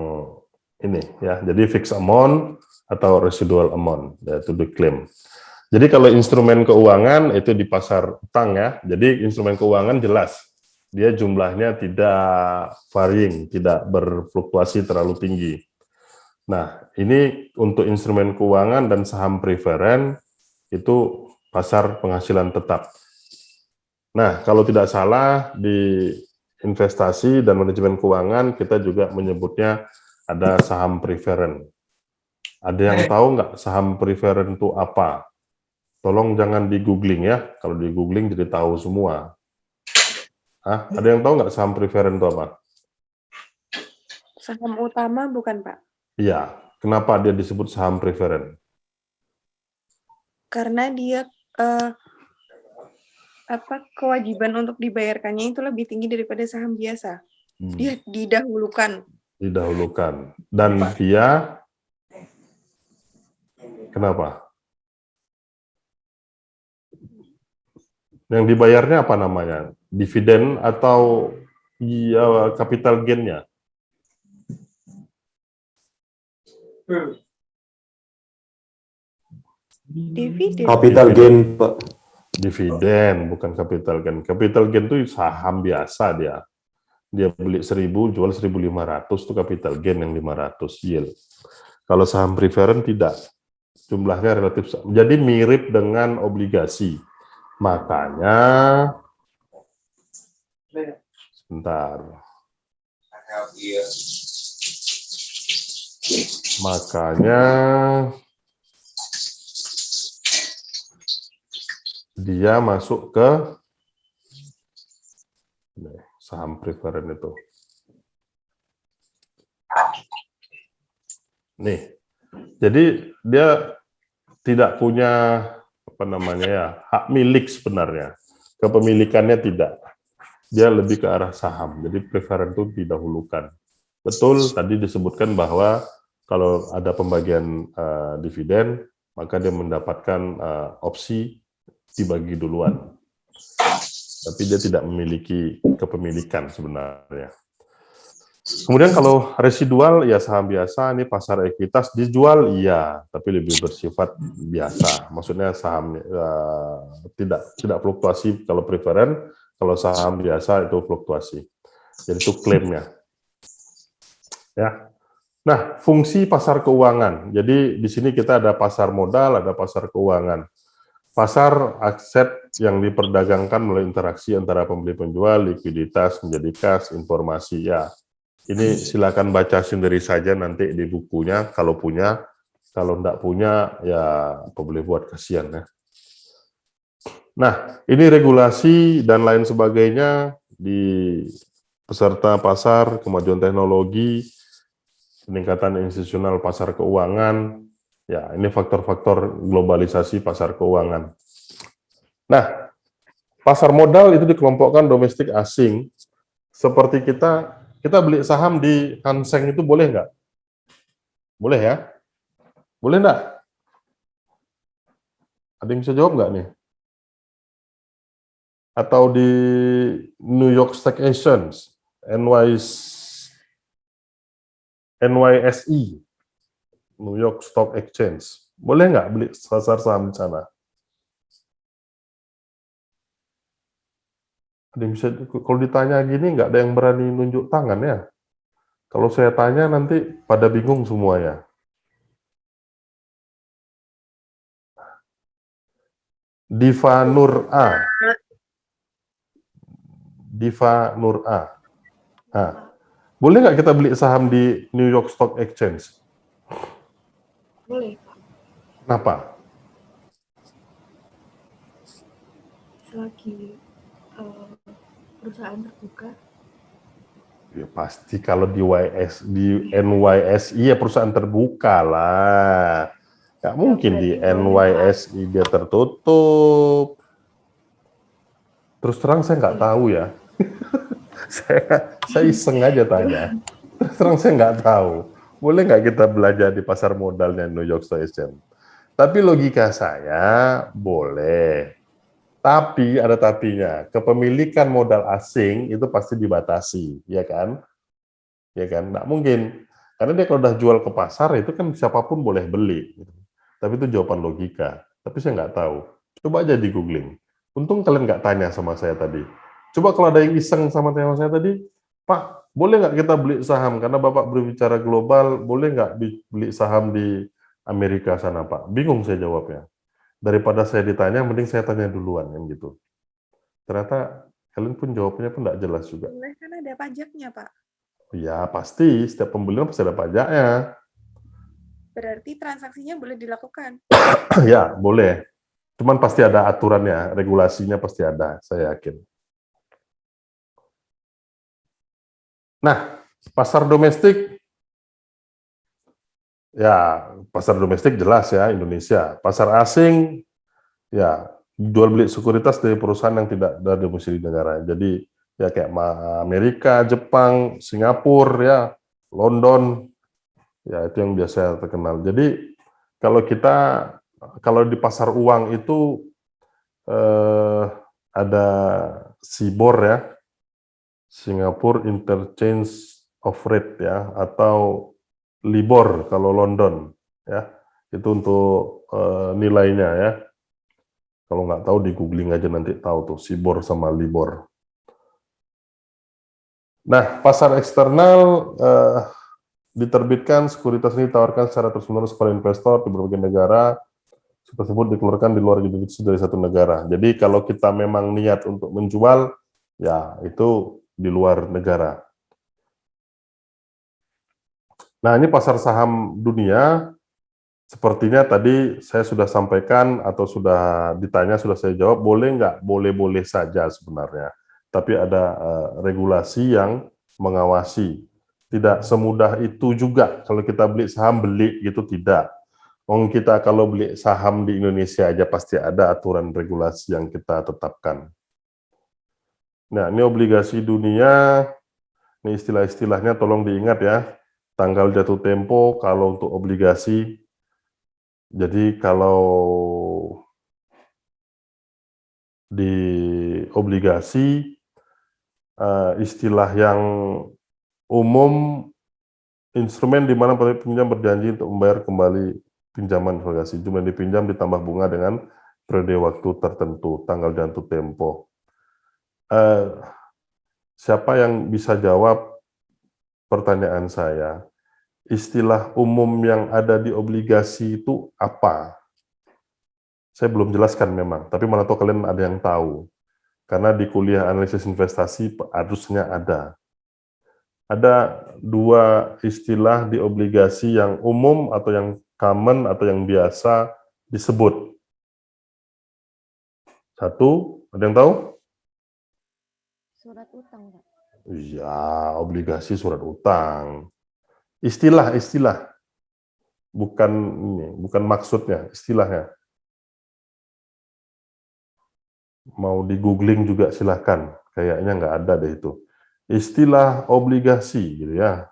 ini ya. Jadi fixed amount atau residual amount, yaitu diklaim. Jadi kalau instrumen keuangan itu di pasar utang ya. Jadi instrumen keuangan jelas dia jumlahnya tidak varying, tidak berfluktuasi terlalu tinggi. Nah ini untuk instrumen keuangan dan saham preferen itu pasar penghasilan tetap. Nah, kalau tidak salah di investasi dan manajemen keuangan kita juga menyebutnya ada saham preferen. Ada yang tahu nggak saham preferen itu apa? Tolong jangan di googling ya. Kalau di googling jadi tahu semua. Hah? Ada yang tahu nggak saham preferen itu apa? Saham utama bukan, Pak? Iya. Kenapa dia disebut saham preferen? Karena dia kewajiban untuk dibayarkannya itu lebih tinggi daripada saham biasa. Dia didahulukan. Didahulukan. Dan dia kenapa? Yang dibayarnya apa namanya? Dividen atau ya, capital gain-nya? Dividen. Capital gain, Pak. Dividen, bukan capital gain. Capital gain itu saham biasa dia. Dia beli 1.000, jual 1.500, itu capital gain yang 500 yield. Kalau saham preferen tidak. Jumlahnya relatif sama. Jadi mirip dengan obligasi. Makanya, sebentar. Makanya dia masuk ke saham preferen itu. Nih, jadi dia tidak punya apa namanya ya hak milik sebenarnya, kepemilikannya tidak. Dia lebih ke arah saham. Jadi preferen itu didahulukan. Betul tadi disebutkan bahwa kalau ada pembagian dividen, maka dia mendapatkan opsi dibagi duluan. Tapi dia tidak memiliki kepemilikan sebenarnya. Kemudian kalau residual ya saham biasa, ini pasar ekuitas dijual iya, tapi lebih bersifat biasa. Maksudnya saham tidak fluktuasi kalau preferen, kalau saham biasa itu fluktuasi. Jadi itu klaimnya. Ya. Nah, fungsi pasar keuangan. Jadi di sini kita ada pasar modal, ada pasar keuangan. Pasar aset yang diperdagangkan melalui interaksi antara pembeli penjual, likuiditas menjadi kas, informasi ya. Ini silakan baca sendiri saja nanti di bukunya kalau punya. Kalau enggak punya ya apa boleh buat, kasihan ya. Nah, ini regulasi dan lain sebagainya di peserta pasar, kemajuan teknologi, peningkatan institusional pasar keuangan. Ya, ini faktor-faktor globalisasi pasar keuangan. Nah, pasar modal itu dikelompokkan domestik asing. Seperti kita beli saham di Hang Seng itu boleh nggak? Boleh ya? Boleh nggak? Ada yang bisa jawab nggak nih? Atau di New York Stock Exchange, NYSE, New York Stock Exchange, boleh nggak beli pasar saham di sana? Ada yang bisa, kalau ditanya gini nggak ada yang berani nunjuk tangan ya? Kalau saya tanya nanti pada bingung semua ya. Diva Nur A. Diva Nur A. Nah, boleh nggak kita beli saham di New York Stock Exchange? Boleh, Pak. Kenapa? Selagi perusahaan terbuka. Ya pasti kalau di NYSE ya perusahaan terbuka lah. Nggak mungkin di NYSE dia tertutup. Terus terang saya nggak tahu ya. saya iseng aja tanya. Terus terang saya nggak tahu. Boleh nggak kita belajar di pasar modalnya New York Stock Exchange? Tapi logika saya boleh. Tapi ada tapinya. Kepemilikan modal asing itu pasti dibatasi, ya kan? Ya kan? Nggak mungkin. Karena dia kalau udah jual ke pasar itu kan siapapun boleh beli. Tapi itu jawaban logika. Tapi saya nggak tahu. Coba aja di googling. Untung kalian nggak tanya sama saya tadi. Coba kalau ada yang iseng sama tema saya tadi, Pak, boleh nggak kita beli saham? Karena Bapak berbicara global, boleh nggak beli saham di Amerika sana, Pak? Bingung saya jawabnya. Daripada saya ditanya, mending saya tanya duluan, kan gitu. Ternyata kalian pun jawabnya pun nggak jelas juga. Boleh kan ada pajaknya, Pak. Ya, pasti. Setiap pembelian pasti ada pajaknya. Berarti transaksinya boleh dilakukan. Ya, boleh. Cuman pasti ada aturannya, regulasinya pasti ada, saya yakin. Nah, pasar domestik, ya pasar domestik jelas ya Indonesia. Pasar asing, ya jual beli sekuritas dari perusahaan yang tidak ada domisili negara. Jadi ya kayak Amerika, Jepang, Singapura, ya London, ya itu yang biasa terkenal. Jadi kalau di pasar uang itu ada SIBOR ya, Singapore Interchange of Rate ya, atau LIBOR kalau London ya, itu untuk nilainya ya. Kalau nggak tahu di googling aja nanti tahu tuh SIBOR sama LIBOR. Nah, pasar eksternal diterbitkan sekuritas ini ditawarkan secara terus-menerus kepada investor di berbagai negara. Tersebut dikeluarkan di luar jurisdiksi dari satu negara. Jadi kalau kita memang niat untuk menjual, ya itu di luar negara. Nah, ini pasar saham dunia. Sepertinya tadi saya sudah sampaikan atau sudah ditanya, sudah saya jawab, boleh nggak? Boleh-boleh saja sebenarnya. Tapi ada regulasi yang mengawasi. Tidak semudah itu juga kalau kita beli saham, beli gitu, tidak. Kita kalau beli saham di Indonesia aja pasti ada aturan regulasi yang kita tetapkan. Nah, ini obligasi dunia, ini istilah-istilahnya tolong diingat ya. Tanggal jatuh tempo kalau untuk obligasi. Jadi kalau di obligasi, istilah yang umum, instrumen di mana peminjam berjanji untuk membayar kembali pinjaman obligasi. Jumlah dipinjam ditambah bunga dengan periode waktu tertentu, tanggal jatuh tempo. Siapa yang bisa jawab pertanyaan saya? Istilah umum yang ada di obligasi itu apa? Saya belum jelaskan memang, tapi mana tahu kalian ada yang tahu. Karena di kuliah analisis investasi harusnya ada. Ada dua istilah di obligasi yang umum atau yang common atau yang biasa disebut. Satu, ada yang tahu? Surat utang, Pak. Iya, obligasi surat utang. Istilah. Bukan maksudnya, istilahnya. Mau di googling juga silahkan, kayaknya nggak ada deh itu. Istilah obligasi gitu ya.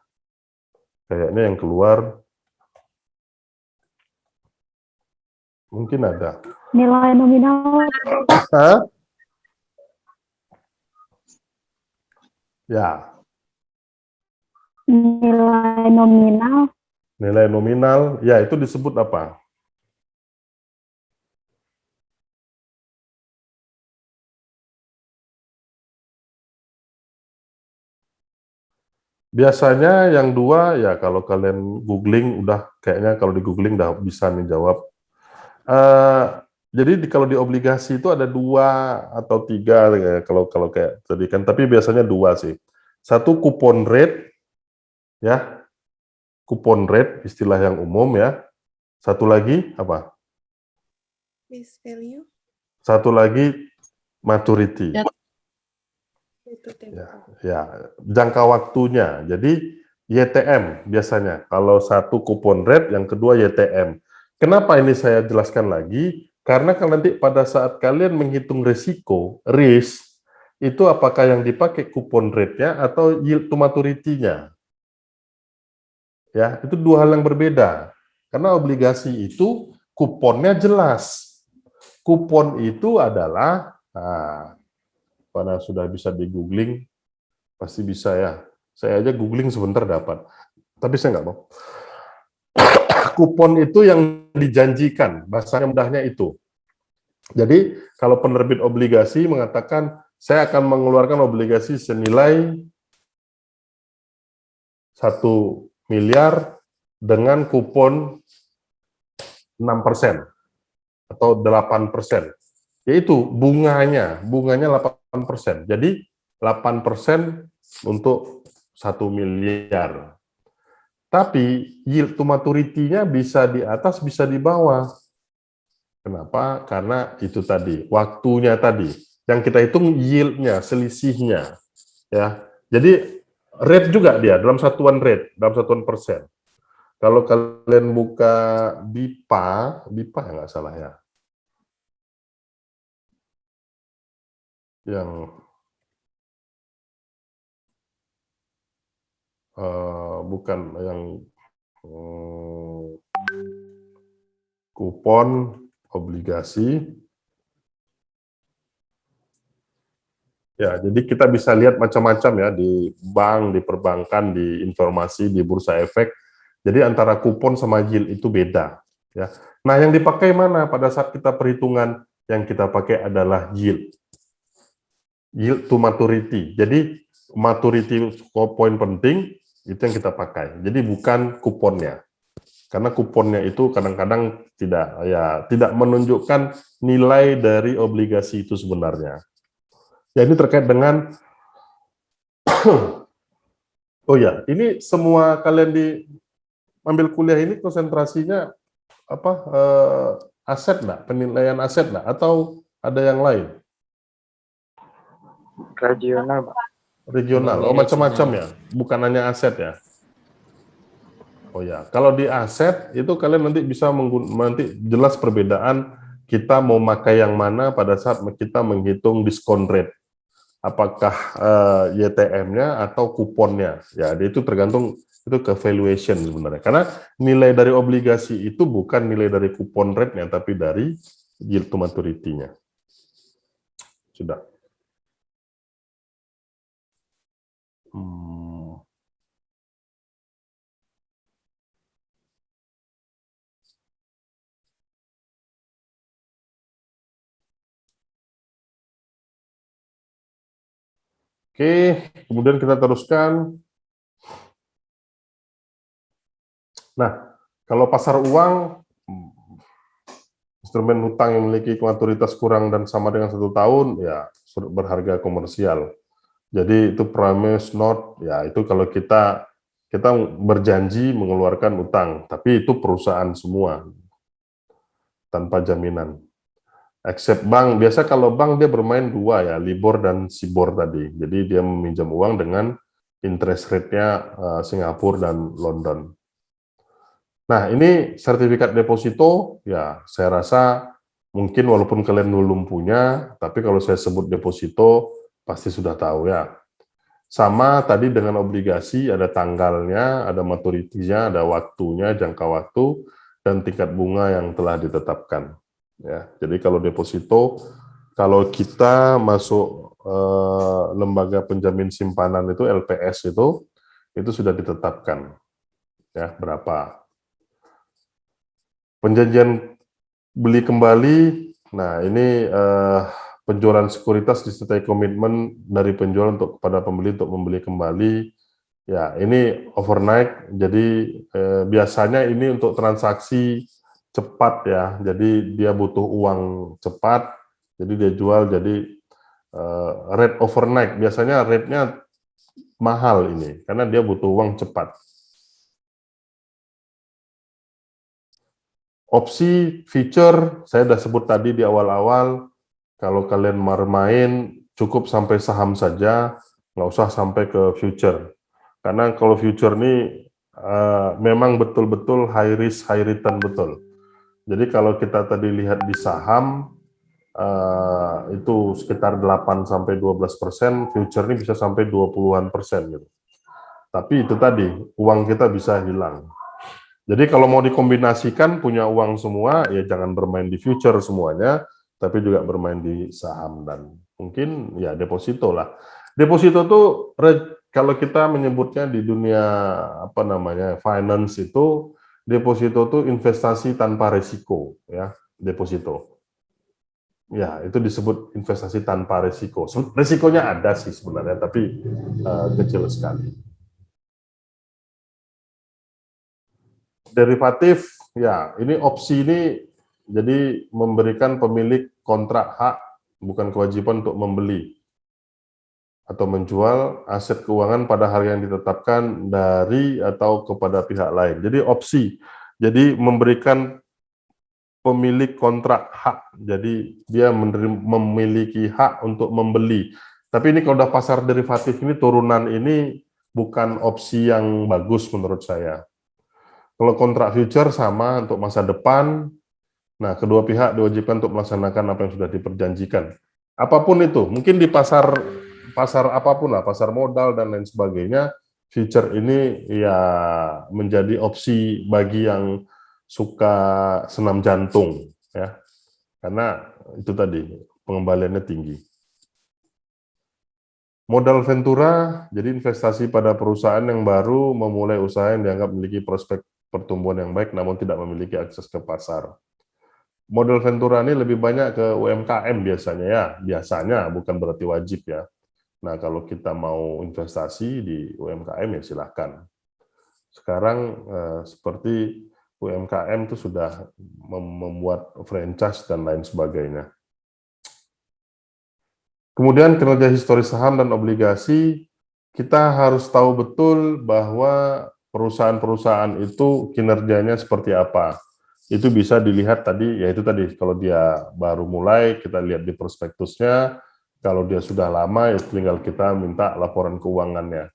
Kayaknya yang keluar mungkin ada. Nilai nominal. Hah? Ya, Nilai nominal. nilai nominal, ya itu disebut apa? Biasanya yang dua ya kalau kalian googling udah kayaknya kalau di googling udah bisa menjawab. Jadi kalau di obligasi itu ada 2 atau 3 ya, kalau kayak tadi kan, tapi biasanya 2 sih. Satu coupon rate ya, coupon rate istilah yang umum ya. Satu lagi apa? Face value. Satu lagi maturity. Itu Ya, jangka waktunya. Jadi YTM biasanya. Kalau satu coupon rate, yang kedua YTM. Kenapa ini saya jelaskan lagi? Karena kan nanti pada saat kalian menghitung risiko, risk, itu apakah yang dipakai coupon rate-nya atau yield to maturity-nya? Ya, itu 2 hal yang berbeda. Karena obligasi itu kuponnya jelas. Kupon itu adalah, nah, pada sudah bisa di googling, pasti bisa ya. Saya aja googling sebentar dapat. Tapi saya nggak mau. Kupon itu yang dijanjikan, bahasa mudahnya itu. Jadi kalau penerbit obligasi mengatakan, saya akan mengeluarkan obligasi senilai 1 miliar dengan kupon 6% atau 8%. Yaitu bunganya 8%. Jadi 8% untuk 1 miliar. Tapi yield to maturity-nya bisa di atas, bisa di bawah. Kenapa? Karena itu tadi, waktunya tadi. Yang kita hitung yield-nya, selisihnya. Ya. Jadi rate juga dia, dalam satuan rate, dalam satuan persen. Kalau kalian buka BIPA ya nggak salah ya. Yang bukan yang kupon obligasi. Ya, jadi kita bisa lihat macam-macam ya di bank, di perbankan, di informasi, di bursa efek. Jadi antara kupon sama yield itu beda. Ya. Nah, yang dipakai mana pada saat kita perhitungan? Yang kita pakai adalah yield. Yield to maturity. Jadi maturity poin penting itu yang kita pakai. Jadi bukan kuponnya. Karena kuponnya itu kadang-kadang tidak menunjukkan nilai dari obligasi itu sebenarnya. Ya, ini terkait dengan oh ya, ini semua kalian ambil kuliah ini konsentrasinya apa? Aset nggak? Penilaian aset nggak? Atau ada yang lain? Regional, Pak. Regional, oh macam-macam ya, bukan hanya aset ya. Oh ya, kalau di aset itu kalian nanti bisa nanti jelas perbedaan kita mau pakai yang mana pada saat kita menghitung diskon rate. Apakah YTM-nya atau kuponnya? Ya, itu tergantung itu ke valuation sebenarnya. Karena nilai dari obligasi itu bukan nilai dari kupon rate-nya, tapi dari yield to maturity-nya. Sudah. Oke, kemudian kita teruskan. Nah, kalau pasar uang, instrumen hutang yang memiliki maturitas kurang dan sama dengan 1 tahun, ya berharga komersial. Jadi itu promise note, ya itu kalau kita berjanji mengeluarkan utang, tapi itu perusahaan semua tanpa jaminan. Except bank, biasa kalau bank dia bermain 2 ya, LIBOR dan SIBOR tadi. Jadi dia meminjam uang dengan interest rate-nya Singapura dan London. Nah, ini sertifikat deposito, ya saya rasa Mungkin walaupun kalian belum punya, tapi kalau saya sebut deposito, pasti sudah tahu ya. Sama tadi dengan obligasi, ada tanggalnya, ada maturitinya, ada waktunya, jangka waktu, dan tingkat bunga yang telah ditetapkan. Ya, jadi kalau deposito, kalau kita masuk lembaga penjamin simpanan itu LPS itu sudah ditetapkan ya berapa. Penjanjian beli kembali, nah ini penjualan sekuritas disertai komitmen dari penjual kepada pembeli untuk membeli kembali. Ya, ini overnight, jadi biasanya ini untuk transaksi cepat ya, jadi dia butuh uang cepat, jadi dia jual, jadi rate overnight, biasanya rate-nya mahal ini, karena dia butuh uang cepat. Opsi, feature, saya sudah sebut tadi di awal-awal, kalau kalian bermain, cukup sampai saham saja, nggak usah sampai ke future. Karena kalau future ini memang betul-betul high risk, high return betul. Jadi kalau kita tadi lihat di saham, itu sekitar 8-12%, future ini bisa sampai 20-an% gitu. Tapi itu tadi, uang kita bisa hilang. Jadi kalau mau dikombinasikan punya uang semua, ya jangan bermain di future semuanya, tapi juga bermain di saham dan mungkin ya deposito lah. Deposito tuh kalau kita menyebutnya di dunia apa namanya finance itu, deposito tuh investasi tanpa risiko ya, deposito. Ya, itu disebut investasi tanpa risiko. Risikonya ada sih sebenarnya, tapi kecil sekali. Derivatif, ya ini opsi ini jadi memberikan pemilik kontrak hak, bukan kewajiban untuk membeli atau menjual aset keuangan pada harga yang ditetapkan dari atau kepada pihak lain. Jadi opsi, jadi memberikan pemilik kontrak hak, jadi dia memiliki hak untuk membeli. Tapi ini kalau udah pasar derivatif ini turunan ini bukan opsi yang bagus menurut saya. Kalau kontrak future sama untuk masa depan, nah kedua pihak diwajibkan untuk melaksanakan apa yang sudah diperjanjikan. Apapun itu, mungkin di pasar apapun lah, pasar modal dan lain sebagainya, future ini ya menjadi opsi bagi yang suka senam jantung, ya, karena itu tadi pengembaliannya tinggi. Modal ventura, jadi investasi pada perusahaan yang baru memulai usaha yang dianggap memiliki prospek pertumbuhan yang baik namun tidak memiliki akses ke pasar. Modal ventura ini lebih banyak ke UMKM biasanya bukan berarti wajib ya. Nah kalau kita mau investasi di UMKM ya silahkan. Sekarang seperti UMKM itu sudah membuat franchise dan lain sebagainya. Kemudian kinerja historis saham dan obligasi, kita harus tahu betul bahwa perusahaan-perusahaan itu kinerjanya seperti apa. Itu bisa dilihat tadi, yaitu tadi kalau dia baru mulai, kita lihat di prospektusnya, kalau dia sudah lama, ya tinggal kita minta laporan keuangannya.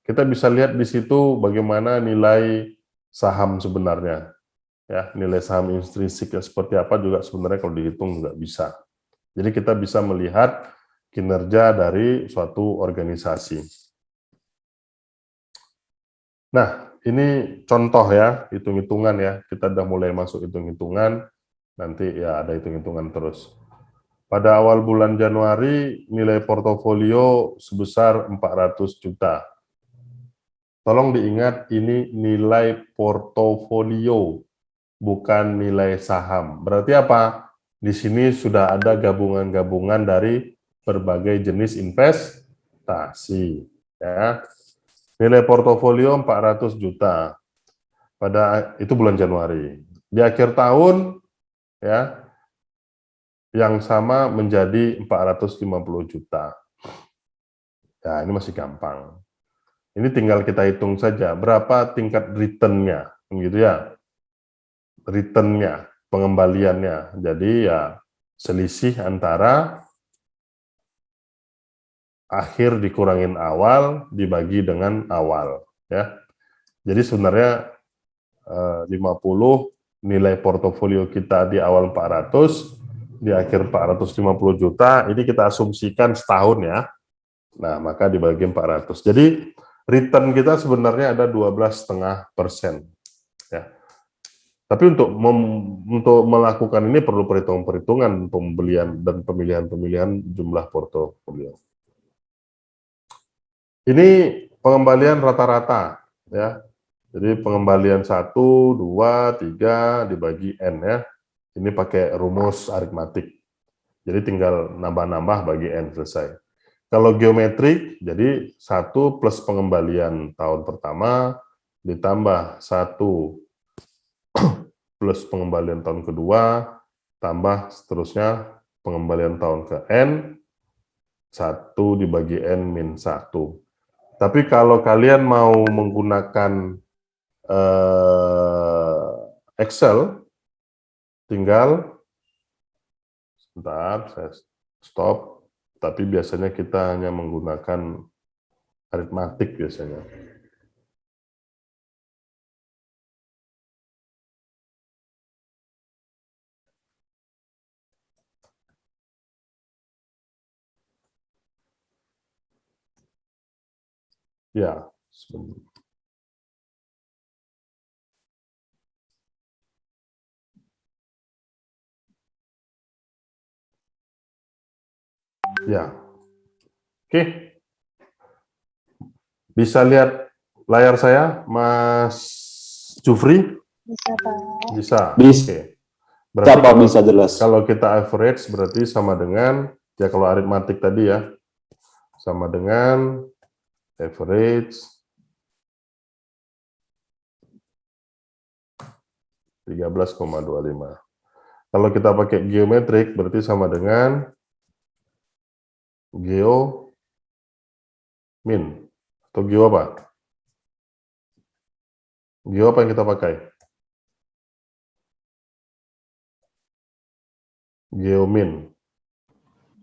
Kita bisa lihat di situ bagaimana nilai saham sebenarnya. Ya, nilai saham intrinsiknya seperti apa juga sebenarnya kalau dihitung juga bisa. Jadi kita bisa melihat kinerja dari suatu organisasi. Nah, ini contoh ya, hitung-hitungan ya. Kita udah mulai masuk hitung-hitungan, nanti ya ada hitung-hitungan terus. Pada awal bulan Januari, nilai portofolio sebesar 400 juta. Tolong diingat, ini nilai portofolio, bukan nilai saham. Berarti apa? Di sini sudah ada gabungan-gabungan dari berbagai jenis investasi. Ya. Nilai portofolio 400 juta. Itu bulan Januari. Di akhir tahun, ya, yang sama menjadi 450 juta. Ya, ini masih gampang. Ini tinggal kita hitung saja berapa tingkat return-nya, gitu ya. Return-nya, pengembaliannya. Jadi ya selisih antara akhir dikurangin awal dibagi dengan awal, ya. Jadi sebenarnya 50 nilai portofolio kita di awal 400, di akhir 450 juta, ini kita asumsikan setahun ya. Nah, maka dibagi 400. Jadi return kita sebenarnya ada 12,5%. Ya. Tapi untuk melakukan ini perlu perhitungan pembelian dan pemilihan jumlah portofolio. Ini pengembalian rata-rata ya. Jadi pengembalian 1, 2, 3 dibagi N ya. Ini pakai rumus aritmatik. Jadi tinggal nambah-nambah bagi N selesai. Kalau geometrik, jadi 1 plus pengembalian tahun pertama ditambah 1 plus pengembalian tahun kedua, tambah seterusnya pengembalian tahun ke N, 1 dibagi N min 1. Tapi kalau kalian mau menggunakan Excel, tinggal, sebentar, saya stop, tapi biasanya kita hanya menggunakan aritmatik biasanya. Ya, sebentar. Ya, oke. Bisa lihat layar saya, Mas Jufri? Bisa, Pak. Bisa. Bisa. Oke. Berarti Pak, bisa jelas. Kalau kita average berarti sama dengan, ya kalau aritmatik tadi ya, sama dengan average 13,25. Kalau kita pakai geometrik berarti sama dengan geo min atau geo apa? Geo apa yang kita pakai? Geo min.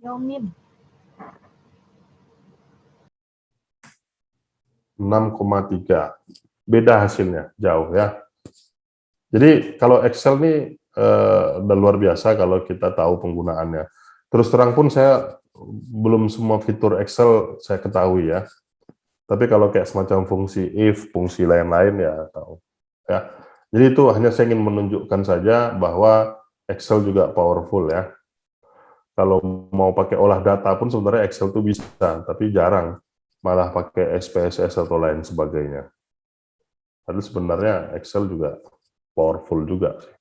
Yomin. 6,3. Beda hasilnya, jauh ya. Jadi kalau Excel ini udah luar biasa kalau kita tahu penggunaannya. Terus terang pun saya belum semua fitur Excel saya ketahui ya. Tapi kalau kayak semacam fungsi if, fungsi lain-lain ya tahu. Ya. Jadi itu hanya saya ingin menunjukkan saja bahwa Excel juga powerful ya. Kalau mau pakai olah data pun sebenarnya Excel itu bisa, tapi jarang. Malah pakai SPSS atau lain sebagainya. Tapi sebenarnya Excel juga powerful juga sih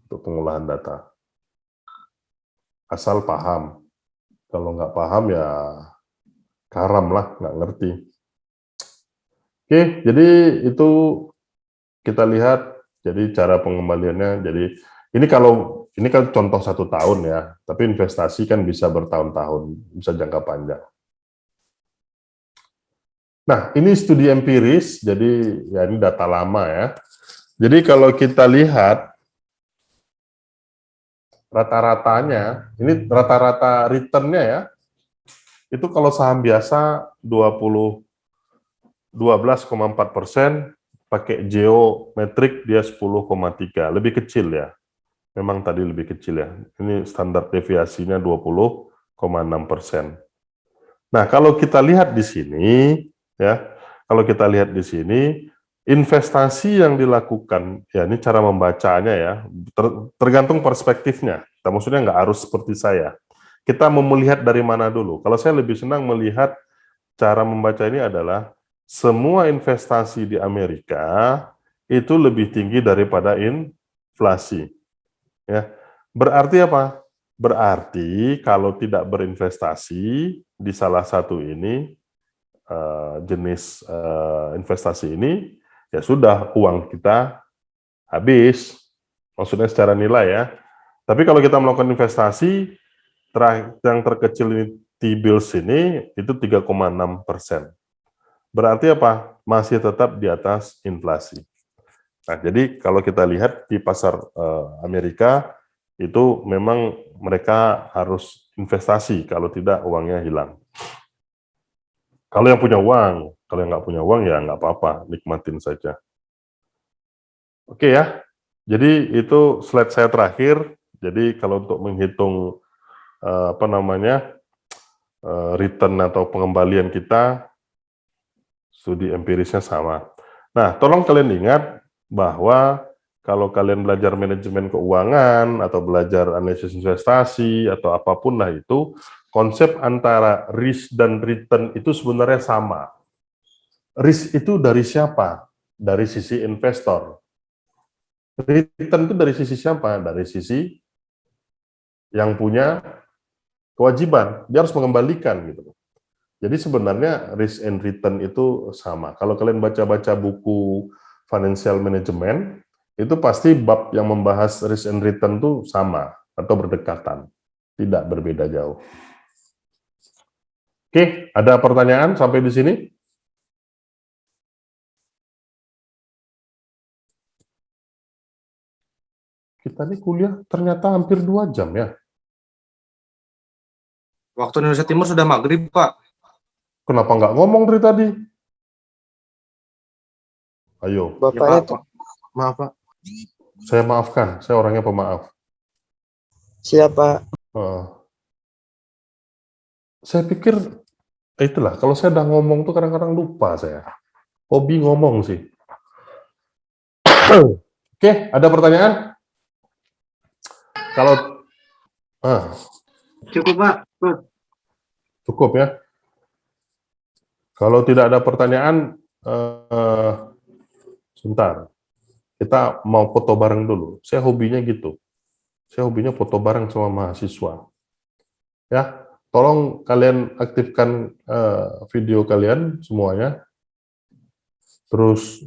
untuk pengolahan data. Asal paham. Kalau nggak paham ya karam lah, nggak ngerti. Oke, jadi itu kita lihat jadi cara pengembaliannya. Jadi ini kan contoh 1 tahun ya, tapi investasi kan bisa bertahun-tahun, bisa jangka panjang. Nah, ini studi empiris, jadi ya ini data lama ya. Jadi kalau kita lihat rata-ratanya, ini rata-rata return-nya ya, itu kalau saham biasa 12,4%, pakai geometrik dia 10,3, lebih kecil ya. Memang tadi lebih kecil ya. Ini standar deviasinya 20,6%. Nah, kalau kita lihat di sini ya, kalau kita lihat di sini investasi yang dilakukan, ya ini cara membacanya ya, tergantung perspektifnya. Maksudnya nggak harus seperti saya. Kita mau melihat dari mana dulu. Kalau saya lebih senang melihat cara membaca ini adalah semua investasi di Amerika itu lebih tinggi daripada inflasi. Ya, berarti apa? Berarti kalau tidak berinvestasi di salah satu ini jenis investasi ini, ya sudah uang kita habis. Maksudnya secara nilai ya. Tapi kalau kita melakukan investasi, yang terkecil ini T-bills ini itu 3,6%. Berarti apa? Masih tetap di atas inflasi. Nah, jadi kalau kita lihat di pasar Amerika, itu memang mereka harus investasi, kalau tidak uangnya hilang. Kalau yang punya uang, kalau yang nggak punya uang ya nggak apa-apa, nikmatin saja. Oke ya, jadi itu slide saya terakhir. Jadi kalau untuk menghitung return atau pengembalian kita, studi empirisnya sama. Nah, tolong kalian ingat bahwa kalau kalian belajar manajemen keuangan atau belajar analisis investasi atau apapun lah itu, konsep antara risk dan return itu sebenarnya sama. Risk itu dari siapa? Dari sisi investor. Return itu dari sisi siapa? Dari sisi yang punya kewajiban. Dia harus mengembalikan gitu. Jadi sebenarnya risk and return itu sama. Kalau kalian baca-baca buku financial management, itu pasti bab yang membahas risk and return itu sama atau berdekatan. Tidak berbeda jauh. Oke, ada pertanyaan sampai di sini? Kita nih kuliah ternyata hampir 2 jam ya. Waktu Indonesia Timur sudah maghrib, Pak. Kenapa nggak ngomong dari tadi? Ayo. Bapaknya tuh. Maaf, Pak. Saya maafkan, saya orangnya pemaaf. Siapa? Saya pikir, itulah, kalau saya udah ngomong tuh kadang-kadang lupa saya. Hobi ngomong sih. Oke, ada pertanyaan? Kalau Cukup, Pak. cukup ya. Kalau tidak ada pertanyaan, sebentar. Kita mau foto bareng dulu. Saya hobinya gitu. Saya hobinya foto bareng sama mahasiswa. Ya, tolong kalian aktifkan video kalian semuanya. Terus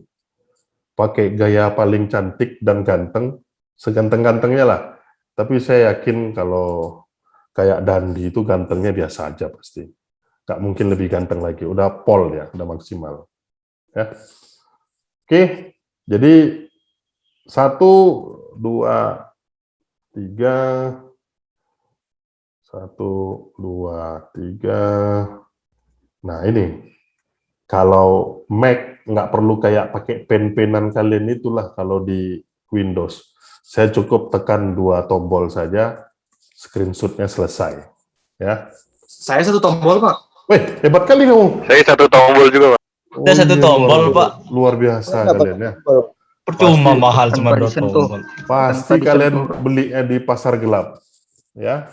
pakai gaya paling cantik dan ganteng, seganteng-gantengnya lah. Tapi saya yakin kalau kayak Dandi itu gantengnya biasa aja pasti. Nggak mungkin lebih ganteng lagi. Udah pol ya, udah maksimal. Ya. Oke, jadi 1, 2, 3. 1, 2, 3. Nah ini, kalau Mac nggak perlu kayak pakai pen-penan kalian itulah kalau di Windows. Saya cukup tekan 2 tombol saja, screenshot-nya selesai. Ya. Saya 1 tombol, Pak. Wih, hebat kali kamu. Saya 1 tombol juga, Pak. Kita 1 tombol, Pak. Luar biasa kalian ya. Percuma mahal cuma 2 tombol. Pasti kalian belinya di pasar gelap. Ya.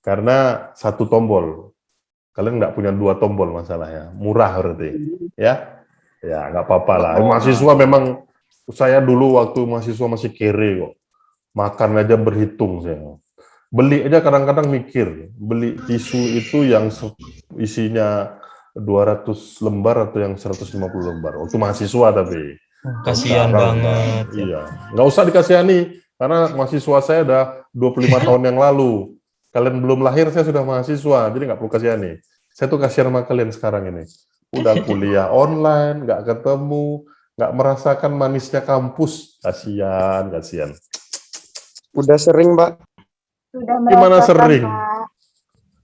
Karena 1 tombol. Kalian nggak punya 2 tombol masalahnya. Murah berarti. Ya. Ya, nggak apa-apa lah. Mahasiswa memang, saya dulu waktu mahasiswa masih kere kok. Makan aja berhitung saya. Beli aja kadang-kadang mikir. Beli tisu itu yang isinya 200 lembar atau yang 150 lembar. Waktu mahasiswa tapi. Kasihan banget. Iya. Nggak usah dikasihani. Karena mahasiswa saya udah 25 tahun yang lalu. Kalian belum lahir, saya sudah mahasiswa. Jadi nggak perlu kasihani. Saya tuh kasihan sama kalian sekarang ini. Udah kuliah online, nggak ketemu, nggak merasakan manisnya kampus. Kasihan, kasihan. Udah sering, Pak. Gimana sering?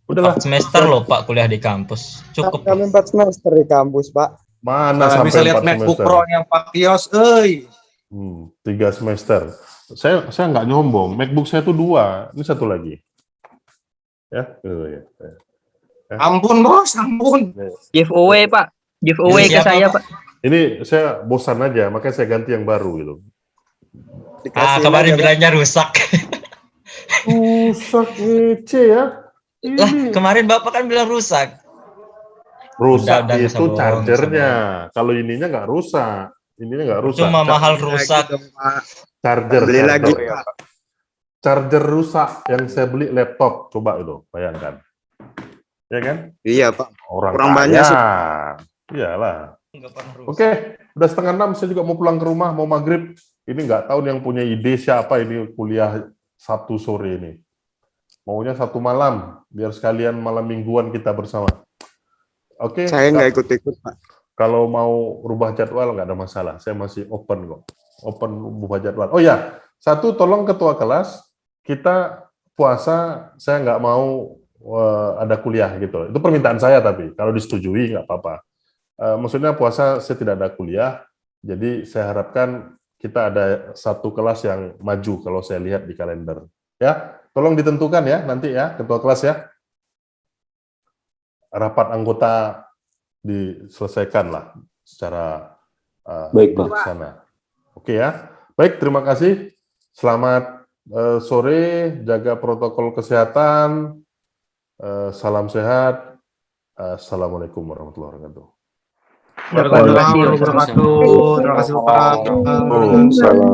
Udahlah. 4 semester loh Pak kuliah di kampus. Cukup. Kami 4 semester di kampus, Pak. Mana Nah, sampai bisa lihat 4 MacBook semester? Pro yang Pak Kios, 3 semester. Saya nggak nyombong. MacBook saya tuh 2. Ini 1 lagi. Ya, ya. Ampun, Bos, ampun. Giveaway, Pak. Giveaway ke saya, Pak. Ini saya bosan aja, makanya saya ganti yang baru gitu. Kemarin bilangnya rusak. Rusak ngece ya. Lah, kemarin Bapak kan bilang rusak. Rusak Udah, itu chargernya. Kalau ininya nggak rusak. Ininya nggak rusak. Cuma mahal rusak. Charger. Beli lagi, charger. Pak. Charger rusak yang saya beli laptop. Coba itu, bayangkan. Ya kan? Iya, Pak. Orang Kurang kaya. banyak sih. Iyalah. Oke, udah 5:30 saya juga mau pulang ke rumah, mau maghrib. Ini nggak tahu yang punya ide siapa ini kuliah Sabtu sore ini. Maunya 1 malam, biar sekalian malam mingguan kita bersama. Oke. Saya nggak ikut-ikut, Pak. Kalau mau rubah jadwal nggak ada masalah, saya masih open kok. Open rubah jadwal. Oh ya, 1 tolong ketua kelas, kita puasa, saya nggak mau ada kuliah gitu. Itu permintaan saya tapi, kalau disetujui nggak apa-apa. Maksudnya puasa saya tidak ada kuliah, jadi saya harapkan kita ada 1 kelas yang maju kalau saya lihat di kalender. Ya, tolong ditentukan ya nanti ya, ketua kelas ya. Rapat anggota diselesaikan lah secara Baik, Pak. bijaksana. Oke ya. Baik, terima kasih. Selamat sore, jaga protokol kesehatan. Salam sehat. Assalamualaikum warahmatullahi wabarakatuh. Waalaikumsalam warahmatullahi wabarakatuh. Terima kasih Pak. Waalaikumsalam.